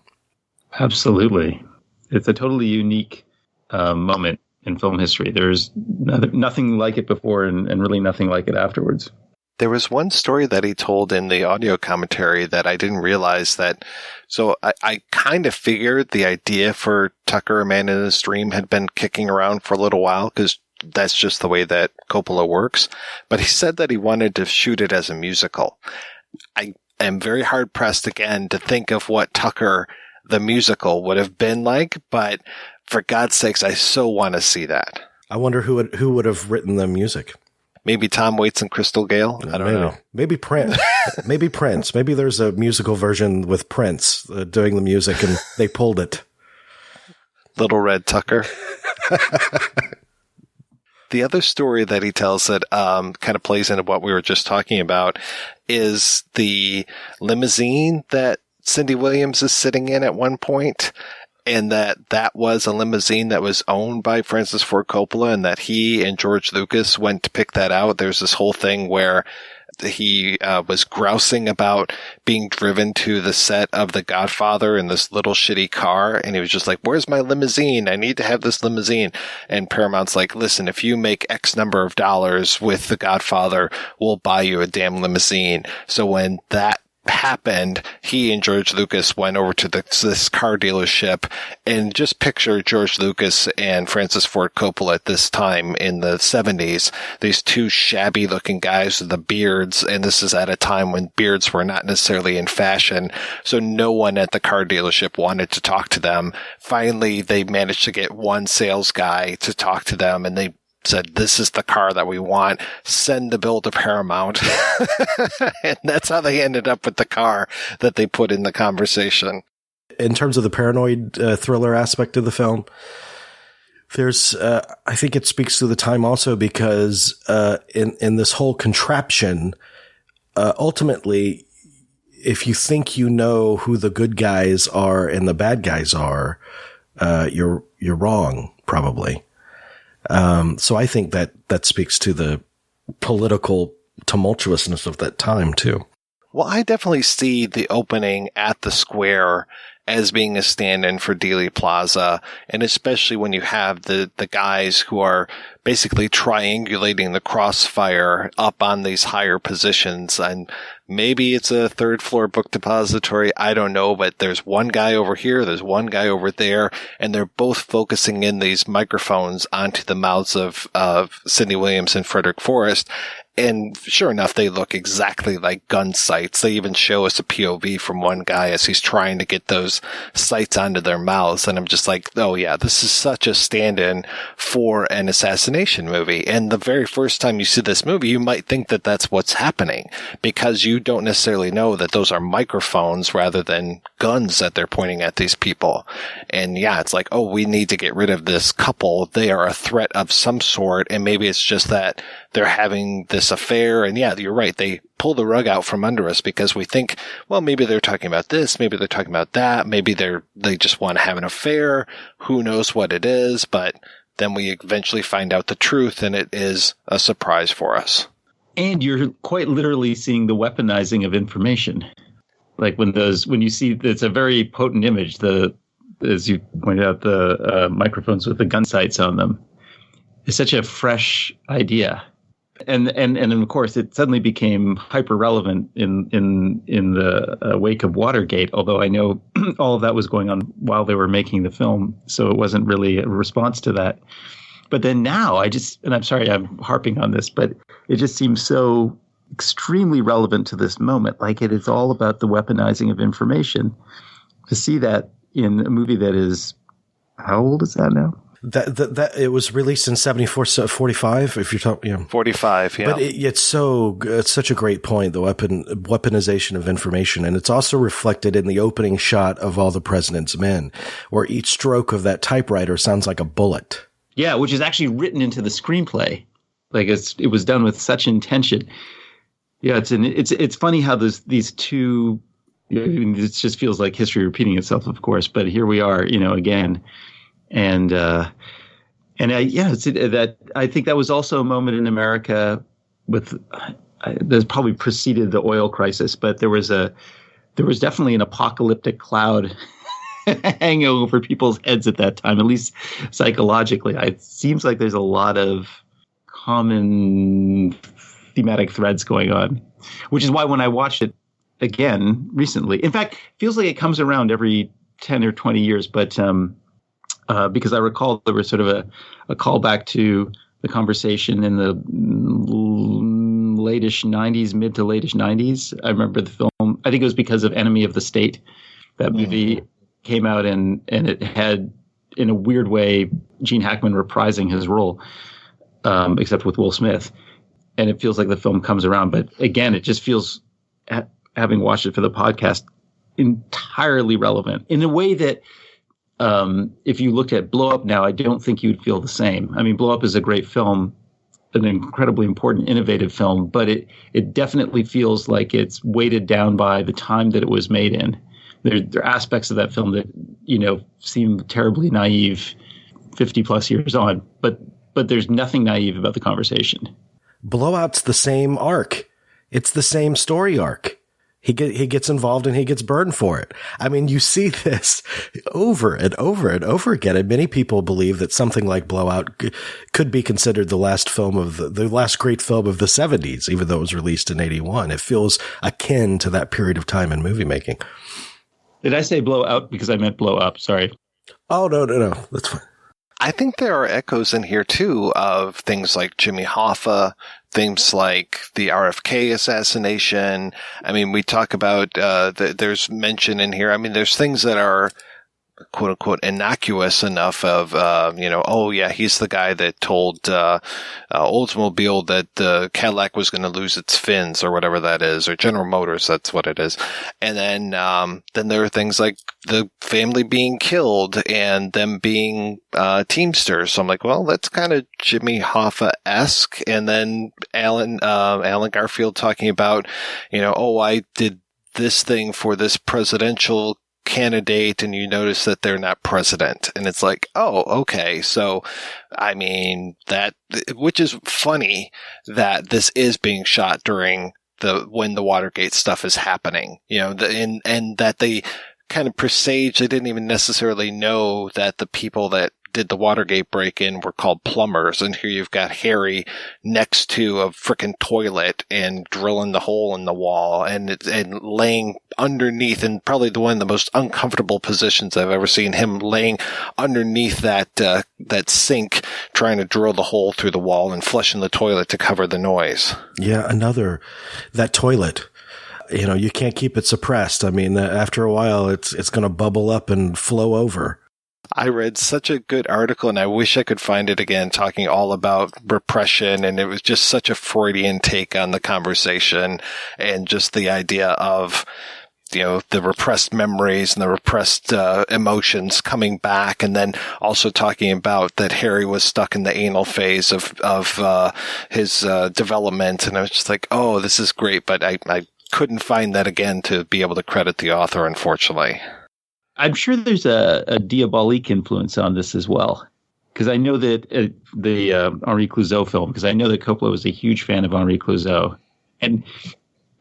Absolutely. It's a totally unique moment in film history. There's nothing like it before and really nothing like it afterwards. There was one story that he told in the audio commentary that I didn't realize that. So I kind of figured the idea for Tucker, A Man in His Dream had been kicking around for a little while because that's just the way that Coppola works. But he said that he wanted to shoot it as a musical. I am very hard pressed again to think of what Tucker, the musical, would have been like. But for God's sakes, I so want to see that. I wonder who would have written the music. Maybe Tom Waits and Crystal Gale. I don't know. Maybe Prince. Maybe Prince. Maybe there's a musical version with Prince doing the music and they pulled it. Little Red Tucker. The other story that he tells that kind of plays into what we were just talking about is the limousine that Cindy Williams is sitting in at one point. And that was a limousine that was owned by Francis Ford Coppola, and that he and George Lucas went to pick that out. There's this whole thing where he was grousing about being driven to the set of The Godfather in this little shitty car, and he was just like, where's my limousine? I need to have this limousine. And Paramount's like, listen, if you make X number of dollars with The Godfather, we'll buy you a damn limousine. So when that happened, he and George Lucas went over to this car dealership, and just picture George Lucas and Francis Ford Coppola at this time in the 70s, these two shabby looking guys with the beards, and this is at a time when beards were not necessarily in fashion, so no one at the car dealership wanted to talk to them. Finally, they managed to get one sales guy to talk to them, and they said, this is the car that we want. Send the bill to Paramount. And that's how they ended up with the car that they put in The Conversation. In terms of the paranoid thriller aspect of the film, there's, I think it speaks to the time also because, in this whole contraption, ultimately, if you think you know who the good guys are and the bad guys are, you're wrong, probably. So I think that speaks to the political tumultuousness of that time too. Well, I definitely see the opening at the square as being a stand-in for Dealey Plaza, and especially when you have the guys who are basically triangulating the crossfire up on these higher positions. And maybe it's a third floor book depository. I don't know, but there's one guy over here. There's one guy over there, and they're both focusing in these microphones onto the mouths of Sidney Williams and Frederick Forrest. And sure enough, they look exactly like gun sights. They even show us a POV from one guy as he's trying to get those sights onto their mouths. And I'm just like, oh yeah, this is such a stand-in for an assassination movie. And the very first time you see this movie, you might think that that's what's happening because you don't necessarily know that those are microphones rather than guns that they're pointing at these people. And yeah, it's like, oh, we need to get rid of this couple. They are a threat of some sort. And maybe it's just that they're having this affair. And yeah, you're right. They pull the rug out from under us because we think, well, maybe they're talking about this. Maybe they're talking about that. Maybe they just want to have an affair. Who knows what it is? But then we eventually find out the truth, and it is a surprise for us. And you're quite literally seeing the weaponizing of information. Like when you see, it's a very potent image, as you pointed out, the microphones with the gun sights on them. It's such a fresh idea. And of course, it suddenly became hyper relevant in the wake of Watergate, although I know all of that was going on while they were making the film. So it wasn't really a response to that. But then now and I'm sorry I'm harping on this, but it just seems so extremely relevant to this moment. Like it is all about the weaponizing of information. To see that in a movie that is, how old is that now? That it was released in 74, 45. If you're talking, 45, yeah. But it's such a great point. The weaponization of information, and it's also reflected in the opening shot of All the President's Men, where each stroke of that typewriter sounds like a bullet. Yeah, which is actually written into the screenplay. Like it was done with such intention. Yeah, it's funny how these two. It just feels like history repeating itself, of course. But here we are, again. And I think that was also a moment in America that probably preceded the oil crisis, but there was definitely an apocalyptic cloud hanging over people's heads at that time, at least psychologically. It seems like there's a lot of common thematic threads going on, which is why when I watched it again recently, in fact, it feels like it comes around every 10 or 20 years, but because I recall there was sort of a callback to the conversation in the late-ish 90s, mid to late-ish 90s. I remember the film, I think it was because of Enemy of the State. That movie came out and it had, in a weird way, Gene Hackman reprising his role, except with Will Smith. And it feels like the film comes around. But again, it just feels, having watched it for the podcast, entirely relevant in a way that if you looked at Blow Up now, I don't think you'd feel the same. I mean, Blow Up is a great film, an incredibly important, innovative film, but it definitely feels like it's weighted down by the time that it was made in. There are aspects of that film that, seem terribly naive 50 plus years on, but there's nothing naive about the conversation. Blowout's the same arc. It's the same story arc. He gets involved and he gets burned for it. I mean, you see this over and over and over again. And many people believe that something like Blowout could be considered the last film of the last great film of the 70s, even though it was released in 81. It feels akin to that period of time in movie making. Did I say Blowout because I meant Blow Up? Sorry. Oh, no. That's fine. I think there are echoes in here, too, of things like Jimmy Hoffa, things like the RFK assassination. I mean, we talk about, there's mention in here. I mean, there's things that are, quote unquote, innocuous enough of, oh yeah, he's the guy that told, Oldsmobile that the Cadillac was going to lose its fins or whatever that is, or General Motors, that's what it is. And then there are things like the family being killed and them being, Teamsters. So I'm like, well, that's kind of Jimmy Hoffa-esque. And then Alan Garfield talking about, I did this thing for this presidential candidate, and you notice that they're not president. And it's like, oh, okay. So, I mean, which is funny that this is being shot during when the Watergate stuff is happening, and that they kind of presage, they didn't even necessarily know that the people that did the Watergate break-in were called plumbers. And here you've got Harry next to a frickin' toilet and drilling the hole in the wall and laying underneath, and probably one of the most uncomfortable positions I've ever seen, him laying underneath that sink, trying to drill the hole through the wall and flushing the toilet to cover the noise. Yeah, that toilet. You can't keep it suppressed. I mean, after a while, it's going to bubble up and flow over. I read such a good article, and I wish I could find it again, talking all about repression, and it was just such a Freudian take on the conversation, and just the idea of, the repressed memories and the repressed emotions coming back, and then also talking about that Harry was stuck in the anal phase of his development, and I was just like, oh, this is great, but I couldn't find that again to be able to credit the author, unfortunately. I'm sure there's a diabolique influence on this as well, because I know that the Henri Clouzot film, because I know that Coppola was a huge fan of Henri Clouzot, and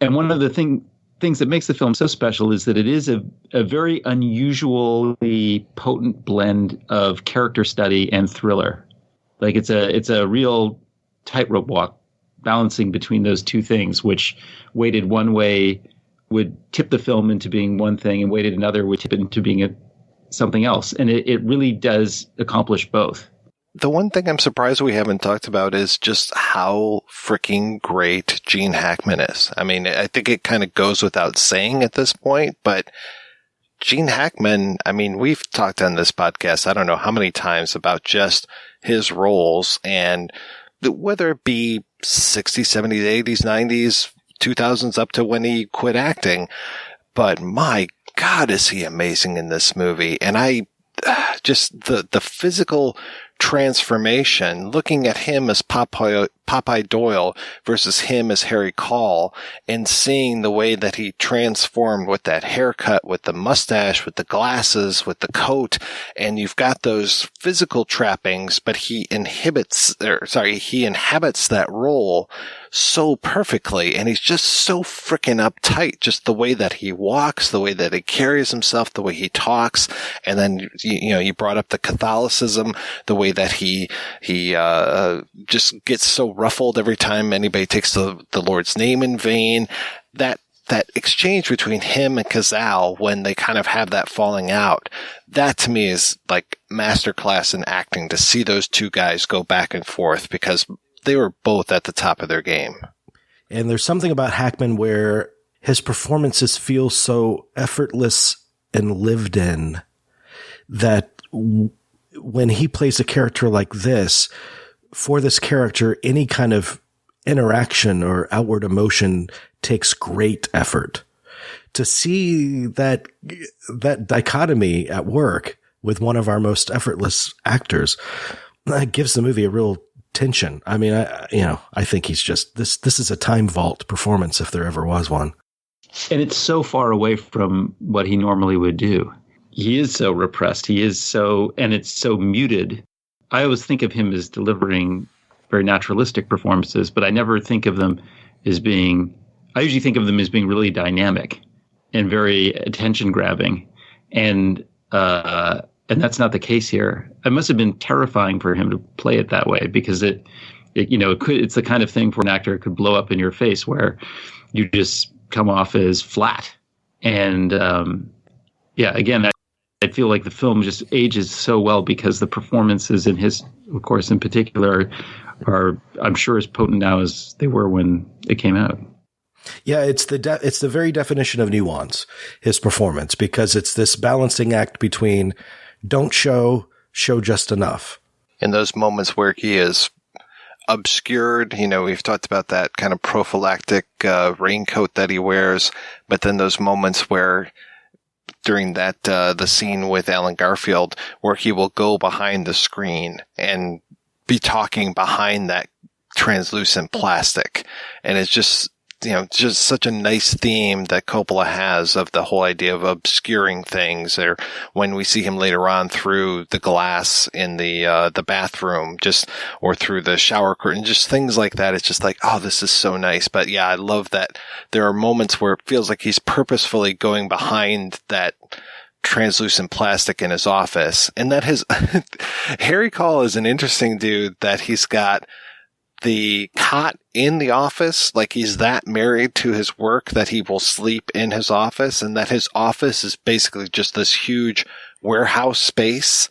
one of the things that makes the film so special is that it is a very unusually potent blend of character study and thriller. Like it's a real tightrope walk, balancing between those two things, which weighted one way would tip the film into being one thing, and weighted another would tip it into being something else. And it really does accomplish both. The one thing I'm surprised we haven't talked about is just how freaking great Gene Hackman is. I mean, I think it kind of goes without saying at this point, but Gene Hackman, I mean, we've talked on this podcast, I don't know how many times, about just his roles, and whether it be 60s, 70s, 80s, 90s, 2000s, up to when he quit acting. But my God, is he amazing in this movie. And I just the physical transformation, looking at him as Popeye Doyle versus him as Harry Caul, and seeing the way that he transformed with that haircut, with the mustache, with the glasses, with the coat, and you've got those physical trappings, but he inhabits that role so perfectly, and he's just so freaking uptight, just the way that he walks, the way that he carries himself, the way he talks, and then, you brought up the Catholicism, the way that he just gets so ruffled every time anybody takes the Lord's name in vain. That exchange between him and Cazale, when they kind of have that falling out, that to me is like masterclass in acting, to see those two guys go back and forth, because they were both at the top of their game. And there's something about Hackman where his performances feel so effortless and lived in that when he plays a character like this, for this character, any kind of interaction or outward emotion takes great effort. To see that dichotomy at work with one of our most effortless actors, that gives the movie a real tension. I mean, I think he's just, this is a time vault performance if there ever was one. And it's so far away from what he normally would do. He is so repressed. And it's so muted. I always think of him as delivering very naturalistic performances, but I never think of them as being, I usually think of them as being really dynamic and very attention grabbing. And that's not the case here. It must have been terrifying for him to play it that way, because it's the kind of thing for an actor, it could blow up in your face where you just come off as flat. And again, I feel like the film just ages so well because the performances in his, of course, in particular, are, I'm sure, as potent now as they were when it came out. Yeah, it's the very definition of nuance, his performance, because it's this balancing act between don't show just enough. In those moments where he is obscured, we've talked about that kind of prophylactic raincoat that he wears, but then those moments where during that the scene with Alan Garfield, where he will go behind the screen and be talking behind that translucent plastic, and it's just such a nice theme that Coppola has of the whole idea of obscuring things. Or when we see him later on through the glass in the bathroom, or through the shower curtain, just things like that. It's just like, oh, this is so nice. But yeah, I love that there are moments where it feels like he's purposefully going behind that translucent plastic in his office, and that his Harry Caul is an interesting dude, that he's got the cot in the office, like he's that married to his work that he will sleep in his office, and that his office is basically just this huge warehouse space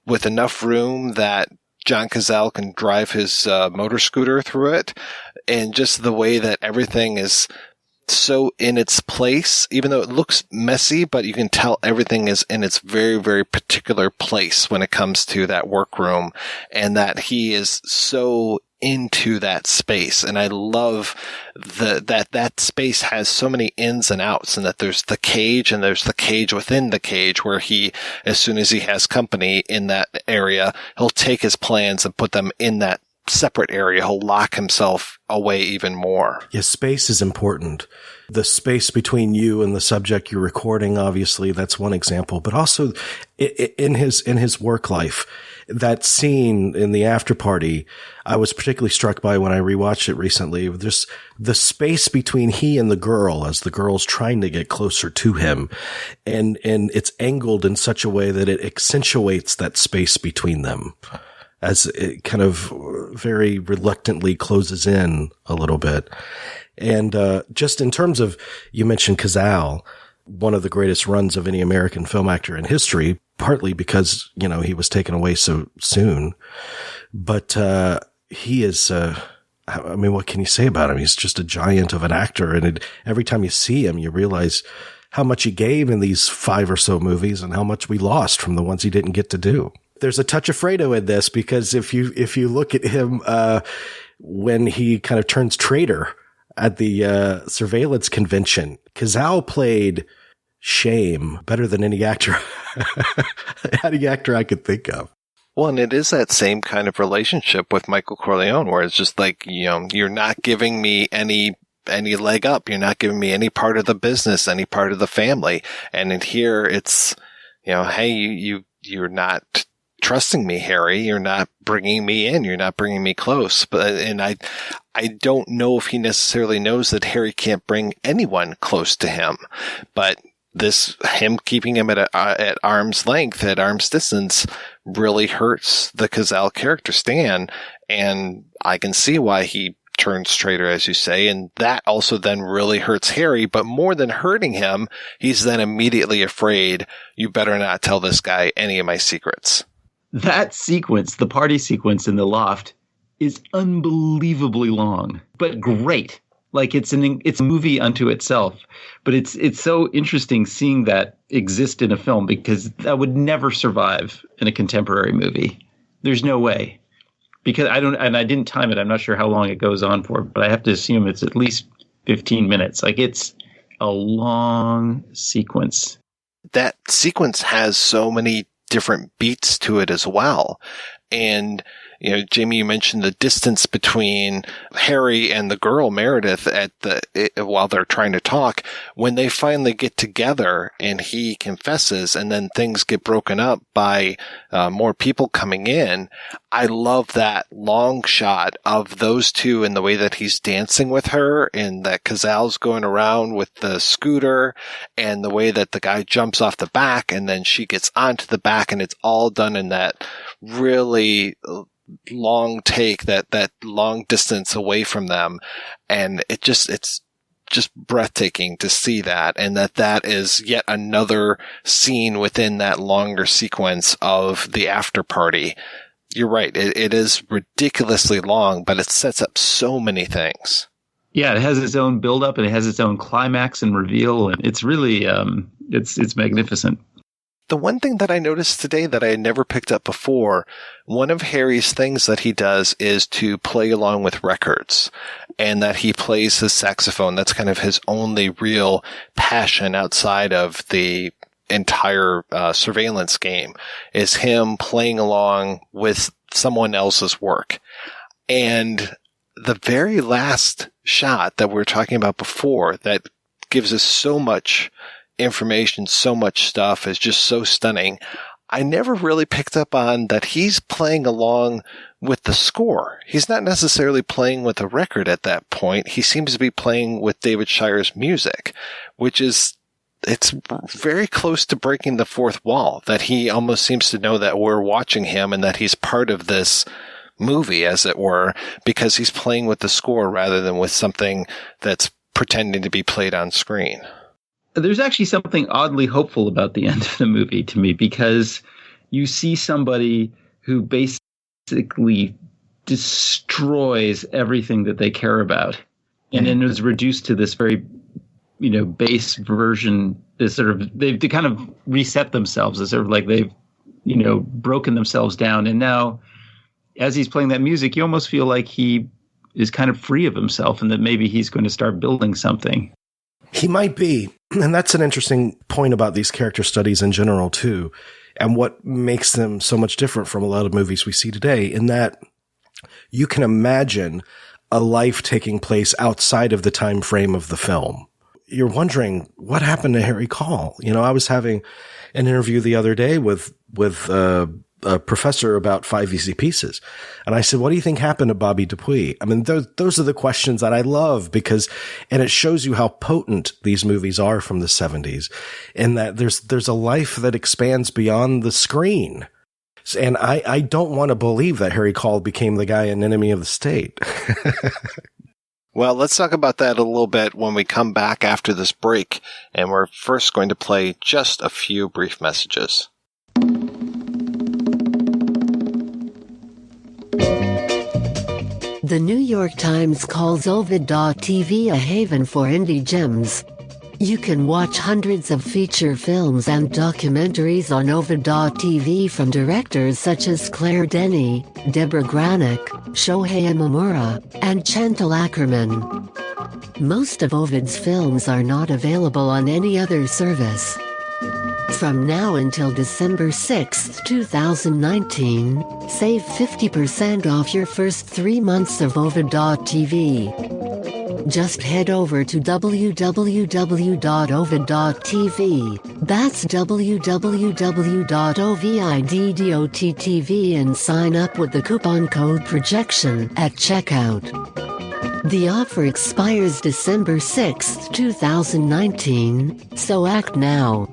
with enough room that John Cazale can drive his motor scooter through it. And just the way that everything is so in its place, even though it looks messy, but you can tell everything is in its very, very particular place when it comes to that workroom, and that he is so into that space. And I love that space has so many ins and outs, and that there's the cage and there's the cage within the cage where he, as soon as he has company in that area, he'll take his plans and put them in that separate area. He'll lock himself away even more. Yes, space is important. The space between you and the subject you're recording, obviously, that's one example, but also in his work life, that scene in the after party, I was particularly struck by when I rewatched it recently. There's the space between he and the girl as the girl's trying to get closer to him. And it's angled in such a way that it accentuates that space between them, as it kind of very reluctantly closes in a little bit. And just in terms of, you mentioned Cazale, one of the greatest runs of any American film actor in history, partly because, he was taken away so soon. But he is, what can you say about him? He's just a giant of an actor. And every time you see him, you realize how much he gave in these 5 or so movies and how much we lost from the ones he didn't get to do. There's a touch of Fredo in this, because if you look at him, when he kind of turns traitor at the surveillance convention, Cazale played shame better than any actor I could think of. Well, and it is that same kind of relationship with Michael Corleone, where it's just like, you're not giving me any leg up. You're not giving me any part of the business, any part of the family. And in here, it's, hey, you're not trusting me, Harry. You're not bringing me in. You're not bringing me close. And I don't know if he necessarily knows that Harry can't bring anyone close to him, but him keeping him at arm's length, at arm's distance, really hurts the Cazale character, Stan. And I can see why he turns traitor, as you say. And that also then really hurts Harry, but more than hurting him, he's then immediately afraid, you better not tell this guy any of my secrets. That sequence, the party sequence in the loft, is unbelievably long, but great. Like it's a movie unto itself. But it's so interesting seeing that exist in a film, because that would never survive in a contemporary movie. There's no way. Because I didn't time it. I'm not sure how long it goes on for, but I have to assume it's at least 15 minutes. Like, it's a long sequence. That sequence has so many different beats to it as well. And, Jamie, you mentioned the distance between Harry and the girl, Meredith, while they're trying to talk. When they finally get together and he confesses, and then things get broken up by more people coming in, I love that long shot of those two and the way that he's dancing with her, and that Cazale's going around with the scooter, and the way that the guy jumps off the back and then she gets onto the back, and it's all done in that really long take, that long distance away from them. And it's just breathtaking to see that. And that is yet another scene within that longer sequence of the after party. You're right. It is ridiculously long, but it sets up so many things. Yeah, it has its own buildup, and it has its own climax and reveal, and it's really it's magnificent. The one thing that I noticed today that I had never picked up before, one of Harry's things that he does is to play along with records, and that he plays his saxophone. That's kind of his only real passion outside of the entire surveillance game, is him playing along with someone else's work. And the very last shot that we were talking about before, that gives us so much information, so much stuff, is just so stunning. I never really picked up on that he's playing along with the score. He's not necessarily playing with a record at that point. He seems to be playing with David Shire's music, which is, it's very close to breaking the fourth wall, that he almost seems to know that we're watching him and that he's part of this movie, as it were, because he's playing with the score rather than with something that's pretending to be played on screen. There's actually something oddly hopeful about the end of the movie to me, because you see somebody who basically destroys everything that they care about, and then is reduced to this very bass version is sort of, they kind of reset themselves. It's sort of like they've, broken themselves down. And now as he's playing that music, you almost feel like he is kind of free of himself and that maybe he's going to start building something. He might be. And that's an interesting point about these character studies in general, too. And what makes them so much different from a lot of movies we see today, in that you can imagine a life taking place outside of the time frame of the film. You're wondering what happened to Harry Caul. I was having an interview the other day with a professor about 5 Easy Pieces. And I said, what do you think happened to Bobby Dupuy? I mean, those are the questions that I love and it shows you how potent these movies are from the 70s, in that there's a life that expands beyond the screen. And I don't want to believe that Harry Caul became the guy in Enemy of the State. Well, let's talk about that a little bit when we come back after this break. And we're first going to play just a few brief messages. The New York Times calls Ovid.tv a haven for indie gems. You can watch hundreds of feature films and documentaries on Ovid.tv from directors such as Claire Denis, Deborah Granick, Shohei Imamura, and Chantal Ackerman. Most of Ovid's films are not available on any other service. From now until December 6, 2019, save 50% off your first 3 months of Ovid.tv. Just head over to www.ovid.tv, that's www.ovid.tv, and sign up with the coupon code PROJECTION at checkout. The offer expires December 6, 2019, so act now.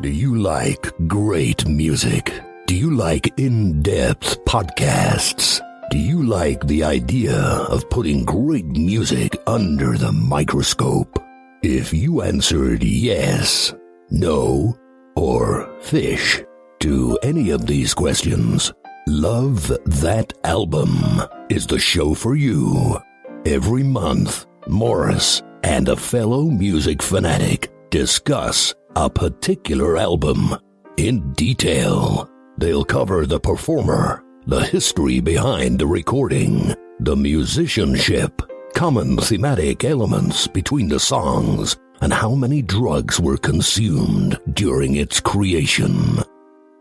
Do you like great music? Do you like in-depth podcasts? Do you like the idea of putting great music under the microscope? If you answered yes, no, or fish to any of these questions, Love That Album is the show for you. Every month, Morris and a fellow music fanatic discuss a particular album in detail. They'll cover the performer, the history behind the recording, the musicianship, common thematic elements between the songs, and how many drugs were consumed during its creation.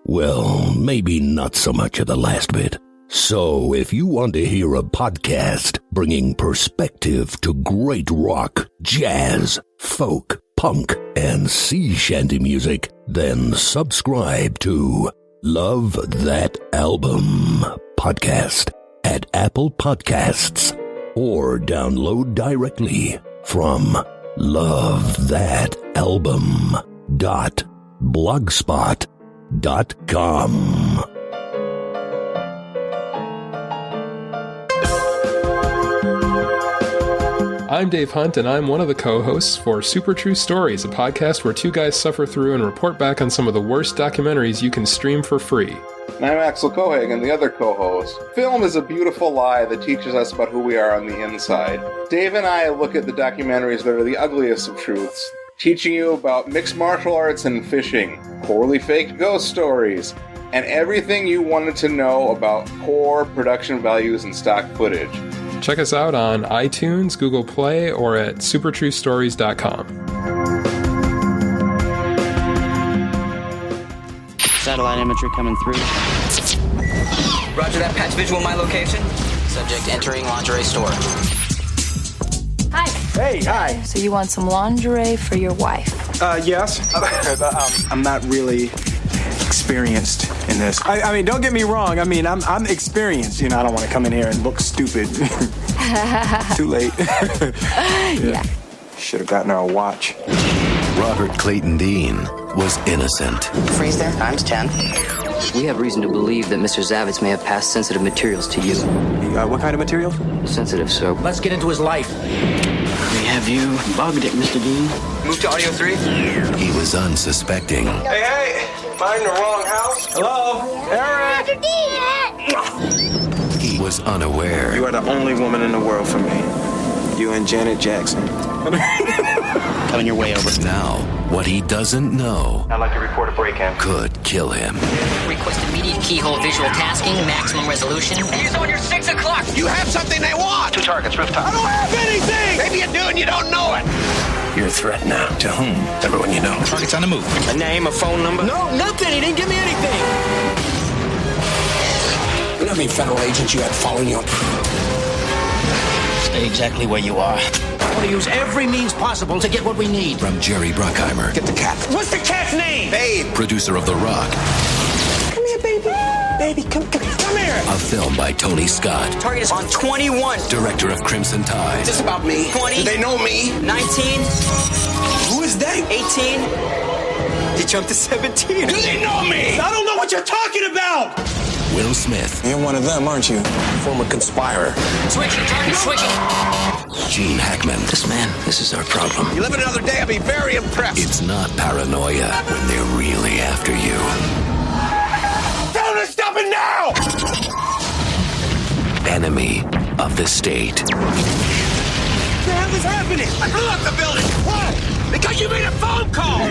Well, maybe not so much of the last bit. So if you want to hear a podcast bringing perspective to great rock, jazz, folk, punk, and sea shanty music, then subscribe to Love That Album podcast at Apple Podcasts, or download directly from lovethatalbum.blogspot.com. I'm Dave Hunt, and I'm one of the co-hosts for Super True Stories, a podcast where two guys suffer through and report back on some of the worst documentaries you can stream for free. And I'm Axel Cohagen, the other co-host. Film is a beautiful lie that teaches us about who we are on the inside. Dave and I look at the documentaries that are the ugliest of truths, teaching you about mixed martial arts and fishing, poorly faked ghost stories, and everything you wanted to know about poor production values and stock footage. Check us out on iTunes, Google Play, or at supertruestories.com. Satellite imagery coming through. Roger that. Patch visual my location. Subject entering lingerie store. Hi. Hey, hi. So you want some lingerie for your wife? Yes. I'm not really experienced in this. I mean, don't get me wrong. I mean, I'm experienced. I don't want to come in here and look stupid. Too late. Yeah. Should have gotten our watch. Robert Clayton Dean was innocent. Freeze there. Times 10. We have reason to believe that Mr. Zavitz may have passed sensitive materials to you. What kind of materials? Sensitive, sir. Let's get into his life. We have you bugged it, Mr. Dean. Move to audio 3. He was unsuspecting. Hey! Am I in the wrong house? Hello? Eric? He was unaware. You are the only woman in the world for me. You and Janet Jackson. Coming your way over. Now, what he doesn't know I'd like to report a break-in. could kill him. Request immediate keyhole visual tasking, maximum resolution. He's on your 6 o'clock. You have something they want. 2 targets, rooftop. I don't have anything. Maybe you do and you don't know it. You're a threat now. To whom? Everyone you know. Target's on the move. A name, a phone number? No, nothing. He didn't give me anything. You know how many federal agents you had following you? Stay exactly where you are. I want to use every means possible to get what we need. From Jerry Bruckheimer, Get the cat. What's the cat's name? Babe. producer of The Rock, Come here, baby. Baby, come here. a film by Tony Scott, Target is on 21. director of Crimson Tide, Is this about me? 20. Do they know me? 19. Who is they? 18. He jumped to 17. Do they know me? I don't know what you're talking about! Will Smith, You're one of them, aren't you? Former conspirer. Switching, target switching. Gene Hackman. This is our problem. You live another day, I'll be very impressed. It's not paranoia when they're really after you. Tell them to stop it now! Enemy of the State. What the hell is happening? I blew up the building. Why? Because you made a phone call.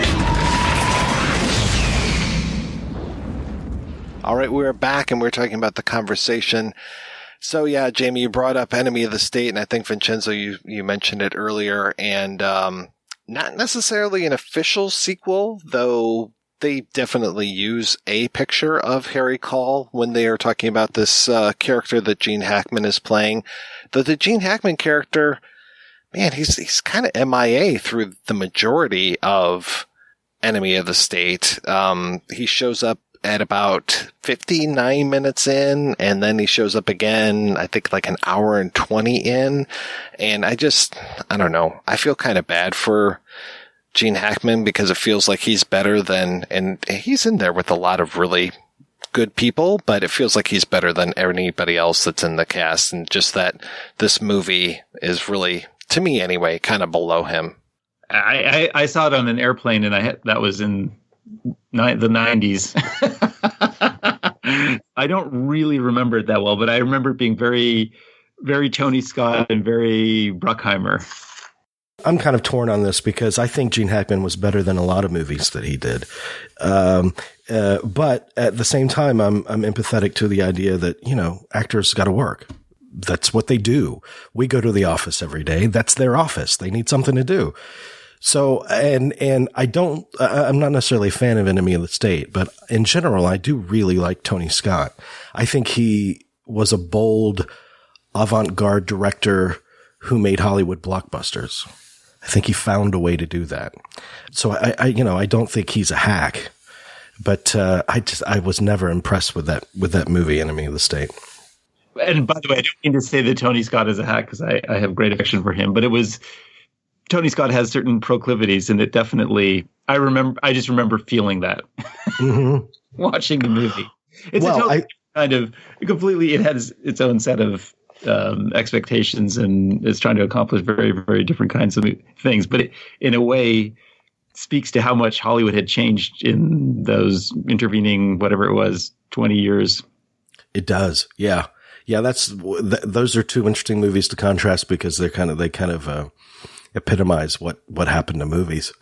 All right, we're back and we're talking about The Conversation. So yeah, Jamie, you brought up Enemy of the State, and I think Vincenzo, you mentioned it earlier, and not necessarily an official sequel, though they definitely use a picture of Harry Caul when they are talking about this character that Gene Hackman is playing. Though the Gene Hackman character, man, he's kind of MIA through the majority of Enemy of the State. He shows up at about 59 minutes in, and then he shows up again, I think like an hour and 20 in. And I don't know. I feel kind of bad for Gene Hackman because it feels like he's better than, and he's in there with a lot of really good people, but it feels like he's better than anybody else that's in the cast. And just that this movie is really, to me anyway, kind of below him. I saw it on an airplane, and that was in the 90s. I don't really remember it that well, but I remember it being very, very Tony Scott and very Bruckheimer. I'm kind of torn on this because I think Gene Hackman was better than a lot of movies that he did. But at the same time, I'm empathetic to the idea that, actors got to work. That's what they do. We go to the office every day. That's their office. They need something to do. So, and I'm not necessarily a fan of Enemy of the State, but in general, I do really like Tony Scott. I think he was a bold, avant-garde director who made Hollywood blockbusters. I think he found a way to do that. So I don't think he's a hack, but, I was never impressed with that movie, Enemy of the State. And by the way, I don't mean to say that Tony Scott is a hack because I have great affection for him, but Tony Scott has certain proclivities, and it definitely, I just remember feeling that watching the movie. It's it has its own set of expectations, and is trying to accomplish very, very different kinds of things. But it, in a way, speaks to how much Hollywood had changed in those intervening, whatever it was, 20 years. It does. Yeah. Yeah. Those are two interesting movies to contrast because they kind of epitomize what happened to movies.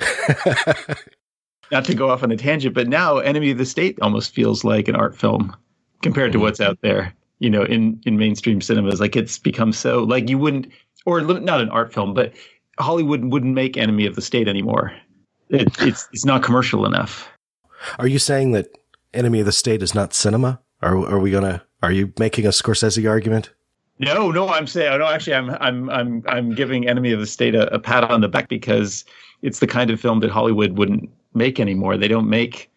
Not to go off on a tangent, but now Enemy of the State almost feels like an art film compared to what's out there, in mainstream cinemas. Like it's become so like you wouldn't, or not an art film, but Hollywood wouldn't make Enemy of the State anymore. It's not commercial enough. Are you saying that Enemy of the State is not cinema? Are you making a Scorsese argument? No, I'm saying, actually, I'm giving Enemy of the State a pat on the back because it's the kind of film that Hollywood wouldn't make anymore. They don't make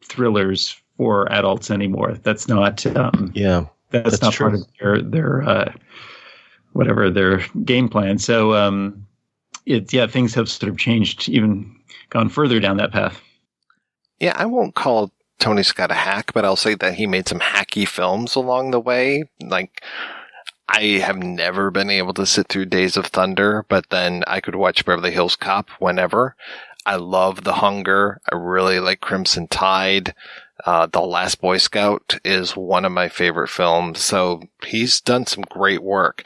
thrillers for adults anymore. That's not, that's not true. Part of their whatever their game plan. So, things have sort of changed, even gone further down that path. Yeah, I won't call Tony Scott a hack, but I'll say that he made some hacky films along the way. Like, I have never been able to sit through Days of Thunder, but then I could watch Beverly Hills Cop whenever. I love The Hunger. I really like Crimson Tide. The Last Boy Scout is one of my favorite films. So he's done some great work.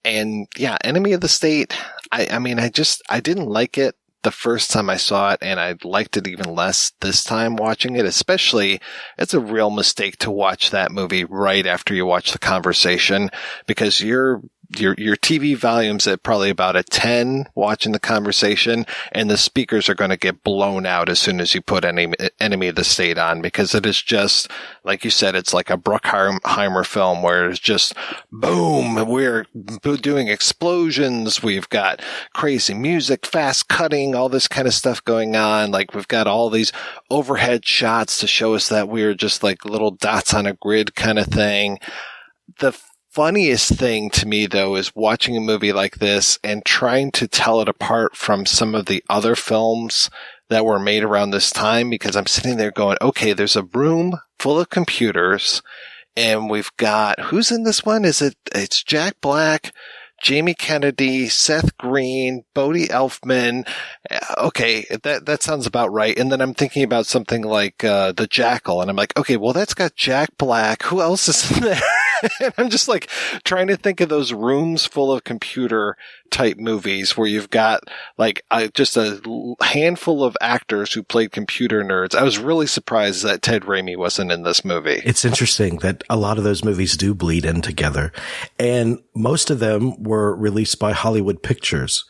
And yeah, Enemy of the State, I mean, I didn't like it the first time I saw it, and I liked it even less this time watching it. Especially, it's a real mistake to watch that movie right after you watch The Conversation, because your TV volume's at probably about a 10 watching The Conversation, and the speakers are going to get blown out as soon as you put Enemy of the State on, because it is just, like you said, it's like a Bruckheimer film where it's just boom, we're doing explosions, we've got crazy music, fast cutting, all this kind of stuff going on. Like, we've got all these overhead shots to show us that we're just like little dots on a grid kind of thing. The funniest thing to me, though, is watching a movie like this and trying to tell it apart from some of the other films that were made around this time, because I'm sitting there going, okay, there's a room full of computers, and we've got, who's in this one? It's Jack Black, Jamie Kennedy, Seth Green, Bodie Elfman. Okay, that sounds about right. And then I'm thinking about something like The Jackal, and I'm like, okay, well, that's got Jack Black. Who else is in there? And I'm just like trying to think of those rooms full of computer type movies where you've got like just a handful of actors who played computer nerds. I was really surprised that Ted Raimi wasn't in this movie. It's interesting that a lot of those movies do bleed in together, and most of them were released by Hollywood Pictures.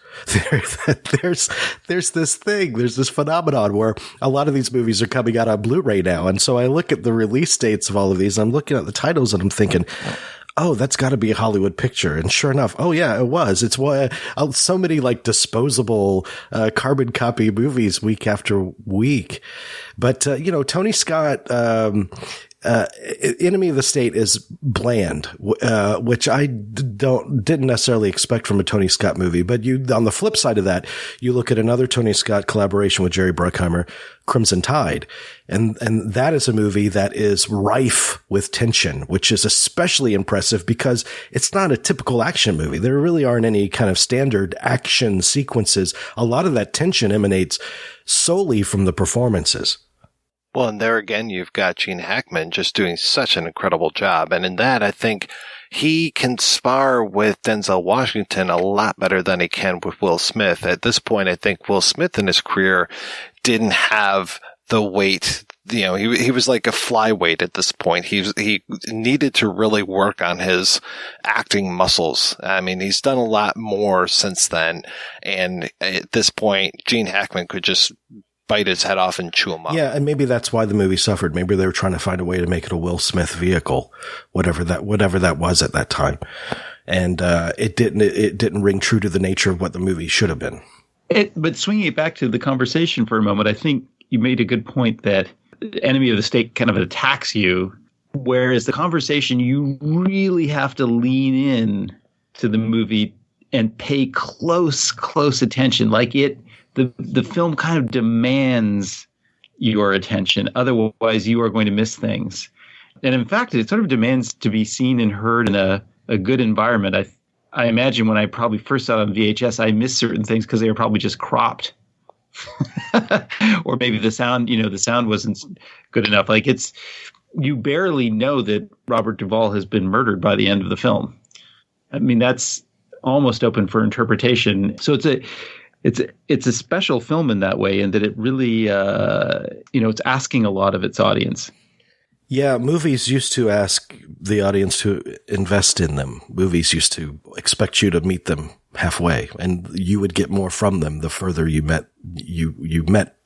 There's this phenomenon where a lot of these movies are coming out on Blu-ray now. And so I look at the release dates of all of these, I'm looking at the titles and I'm thinking, oh, that's got to be a Hollywood picture. And sure enough, oh yeah, it was. It's why so many like disposable carbon copy movies week after week. But Tony Scott, Enemy of the State is bland, which I didn't necessarily expect from a Tony Scott movie. But on the flip side of that, you look at another Tony Scott collaboration with Jerry Bruckheimer, Crimson Tide. And that is a movie that is rife with tension, which is especially impressive because it's not a typical action movie. There really aren't any kind of standard action sequences. A lot of that tension emanates solely from the performances. Well, and there again, you've got Gene Hackman just doing such an incredible job. And in that, I think he can spar with Denzel Washington a lot better than he can with Will Smith. At this point, I think Will Smith in his career didn't have the weight. He was like a flyweight at this point. He needed to really work on his acting muscles. I mean, he's done a lot more since then. And at this point, Gene Hackman could just bite his head off and chew him up. Yeah, and maybe that's why the movie suffered. Maybe they were trying to find a way to make it a Will Smith vehicle, whatever that was at that time, and it didn't ring true to the nature of what the movie should have been. But swinging it back to the conversation for a moment, I think you made a good point that Enemy of the State kind of attacks you, whereas the Conversation, you really have to lean in to the movie and pay close attention. Like the film kind of demands your attention. Otherwise, you are going to miss things. And in fact, it sort of demands to be seen and heard in a good environment. I imagine when I probably first saw it on VHS, I missed certain things because they were probably just cropped. Or maybe the sound wasn't good enough. Like you barely know that Robert Duvall has been murdered by the end of the film. I mean, that's almost open for interpretation. So it's a special film in that way, and that it really, it's asking a lot of its audience. Yeah, movies used to ask the audience to invest in them. Movies used to expect you to meet them halfway, and you would get more from them the further you met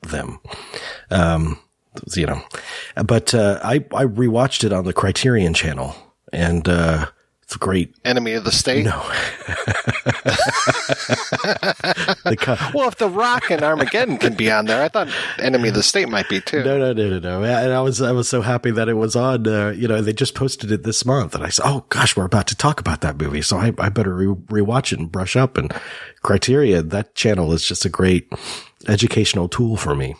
them. But I rewatched it on the Criterion Channel, and it's great. Enemy of the State? No. Well, if The Rock and Armageddon can be on there, I thought Enemy of the State might be too. No. And I was so happy that it was on. They just posted it this month, and I said, "Oh gosh, we're about to talk about that movie, so I better rewatch it and brush up." And Criterion, that channel is just a great educational tool for me.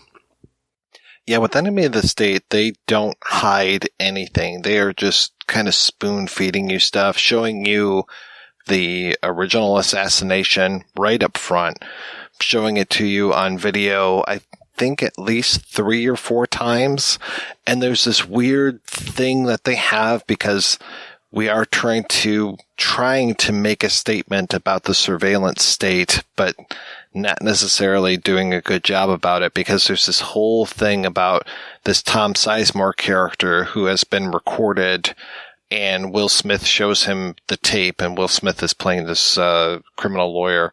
Yeah, with Enemy of the State, they don't hide anything. They are just kind of spoon feeding you stuff, showing you the original assassination right up front, showing it to you on video, I think at least 3 or 4 times. And there's this weird thing that they have because we are trying to make a statement about the surveillance state, but not necessarily doing a good job about it, because there's this whole thing about this Tom Sizemore character who has been recorded, and Will Smith shows him the tape, and Will Smith is playing this criminal lawyer,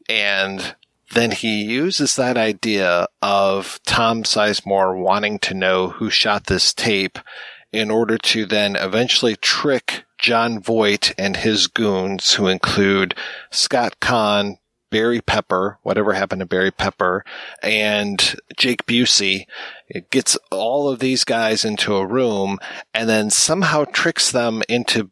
and then he uses that idea of Tom Sizemore wanting to know who shot this tape in order to then eventually trick John Voight and his goons, who include Scott Conn, Barry Pepper, whatever happened to Barry Pepper, and Jake Busey. It gets all of these guys into a room and then somehow tricks them into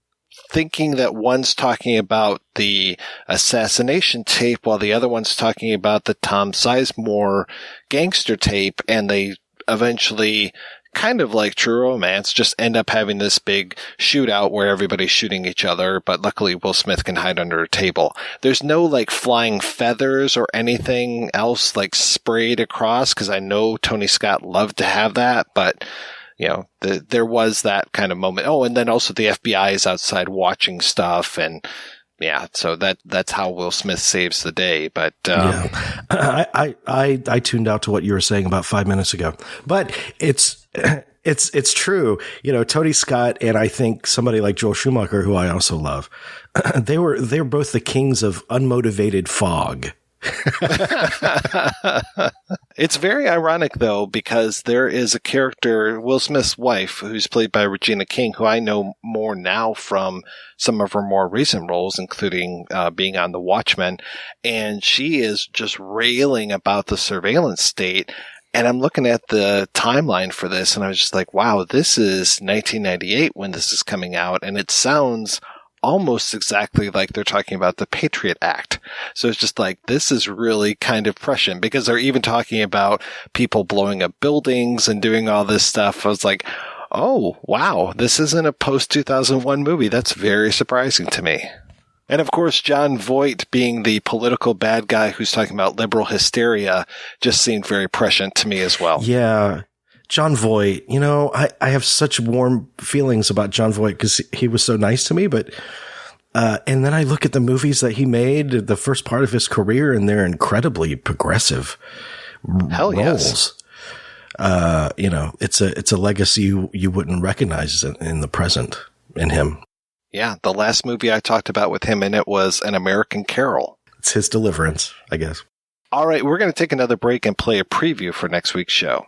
thinking that one's talking about the assassination tape while the other one's talking about the Tom Sizemore gangster tape, and they eventually, kind of like True Romance, just end up having this big shootout where everybody's shooting each other, but luckily Will Smith can hide under a table. There's no like flying feathers or anything else like sprayed across, because I know Tony Scott loved to have that, but you know, there was that kind of moment. Oh, and then also the FBI is outside watching stuff, and yeah, so that's how Will Smith saves the day. But I tuned out to what you were saying about 5 minutes ago, but it's true. You know, Tony Scott and I think somebody like Joel Schumacher, who I also love, they were both the kings of unmotivated fog. It's very ironic, though, because there is a character, Will Smith's wife, who's played by Regina King, who I know more now from some of her more recent roles, including being on The Watchmen, and she is just railing about the surveillance state. And I'm looking at the timeline for this, and I was just like, wow, this is 1998 when this is coming out, and it sounds almost exactly like they're talking about the Patriot Act. So it's just like, this is really kind of prescient, because they're even talking about people blowing up buildings and doing all this stuff. I was like, oh, wow, this isn't a post-2001 movie. That's very surprising to me. And of course, John Voight being the political bad guy who's talking about liberal hysteria just seemed very prescient to me as well. Yeah. John Voight, you know, I have such warm feelings about John Voight because he was so nice to me, but, and then I look at the movies that he made, the first part of his career, and they're incredibly progressive roles. Yes. You know, it's a legacy you wouldn't recognize in the present in him. Yeah. The last movie I talked about with him in it was An American Carol. It's his deliverance, I guess. All right. We're going to take another break and play a preview for next week's show.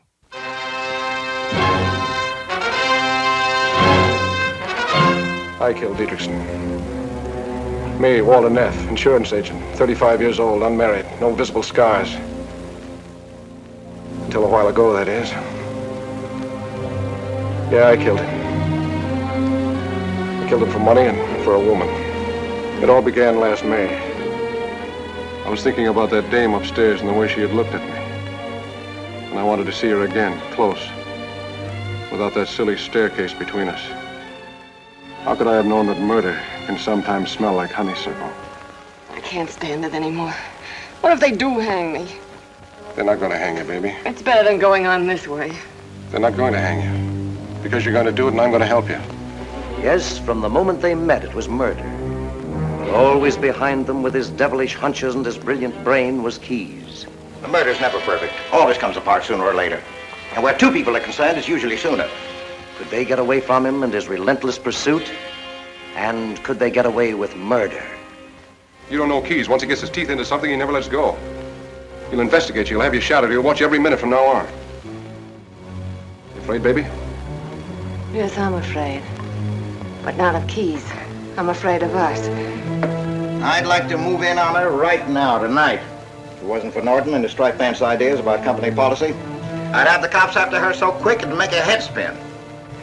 I killed Dietrichson. Me, Walter Neff, insurance agent, 35 years old, unmarried, no visible scars. Until a while ago, that is. Yeah, I killed him. I killed him for money and for a woman. It all began last May. I was thinking about that dame upstairs and the way she had looked at me. And I wanted to see her again, close, without that silly staircase between us. How could I have known that murder can sometimes smell like honeysuckle? I can't stand it anymore. What if they do hang me? They're not going to hang you, baby. It's better than going on this way. They're not going to hang you. Because you're going to do it and I'm going to help you. Yes, from the moment they met, it was murder. Always behind them with his devilish hunches and his brilliant brain was Keyes. The murder's never perfect. Always comes apart sooner or later. And where two people are concerned, it's usually sooner. Could they get away from him and his relentless pursuit? And could they get away with murder? You don't know Keyes. Once he gets his teeth into something, he never lets go. He'll investigate you. He'll have you shot at. He'll watch you every minute from now on. You afraid, baby? Yes, I'm afraid. But not of Keyes. I'm afraid of us. I'd like to move in on her right now, tonight. If it wasn't for Norton and his striped pants ideas about company policy, I'd have the cops after her so quick it'd make a head spin.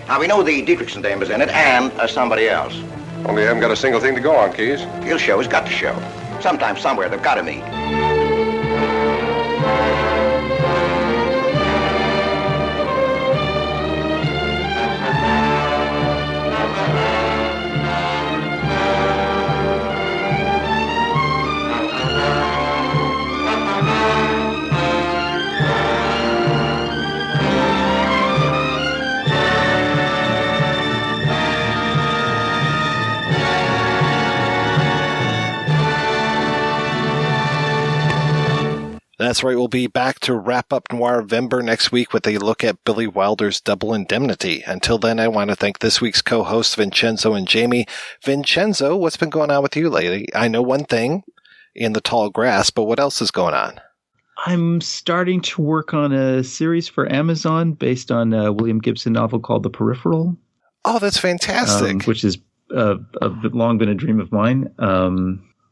Now, we know the Dietrichson dame is in it, and somebody else. Only you haven't got a single thing to go on, Keyes. He'll show. He's got to show. Sometime, somewhere, they've got to meet. That's right. We'll be back to wrap up Noirvember next week with a look at Billy Wilder's Double Indemnity. Until then, I want to thank this week's co-hosts, Vincenzo and Jamey. Vincenzo, what's been going on with you lately? I know one thing, In the Tall Grass, but what else is going on? I'm starting to work on a series for Amazon based on a William Gibson novel called The Peripheral. Oh, that's fantastic. Which is long been a dream of mine.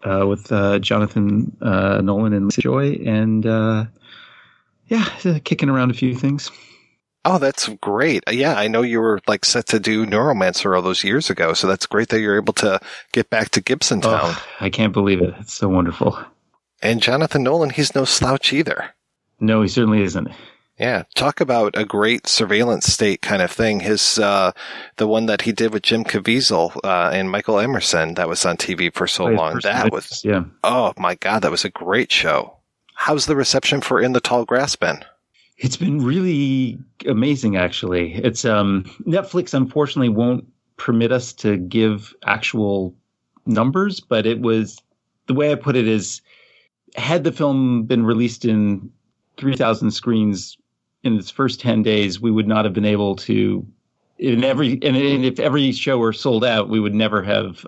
With Jonathan Nolan and Lisa Joy, and kicking around a few things. Oh, that's great. Yeah, I know you were set to do Neuromancer all those years ago, so that's great that you're able to get back to Gibson Town. Oh, I can't believe it. It's so wonderful. And Jonathan Nolan, he's no slouch either. No, he certainly isn't. Yeah, talk about a great surveillance state kind of thing. His the one that he did with Jim Caviezel and Michael Emerson that was on TV for so long. That was oh my God, that was a great show. How's the reception for In the Tall Grass been? It's been really amazing, actually. It's Netflix unfortunately won't permit us to give actual numbers, but it was the way I put it is, had the film been released in 3,000 screens in its first 10 days, we would not have been able to, and if every show were sold out, we would never have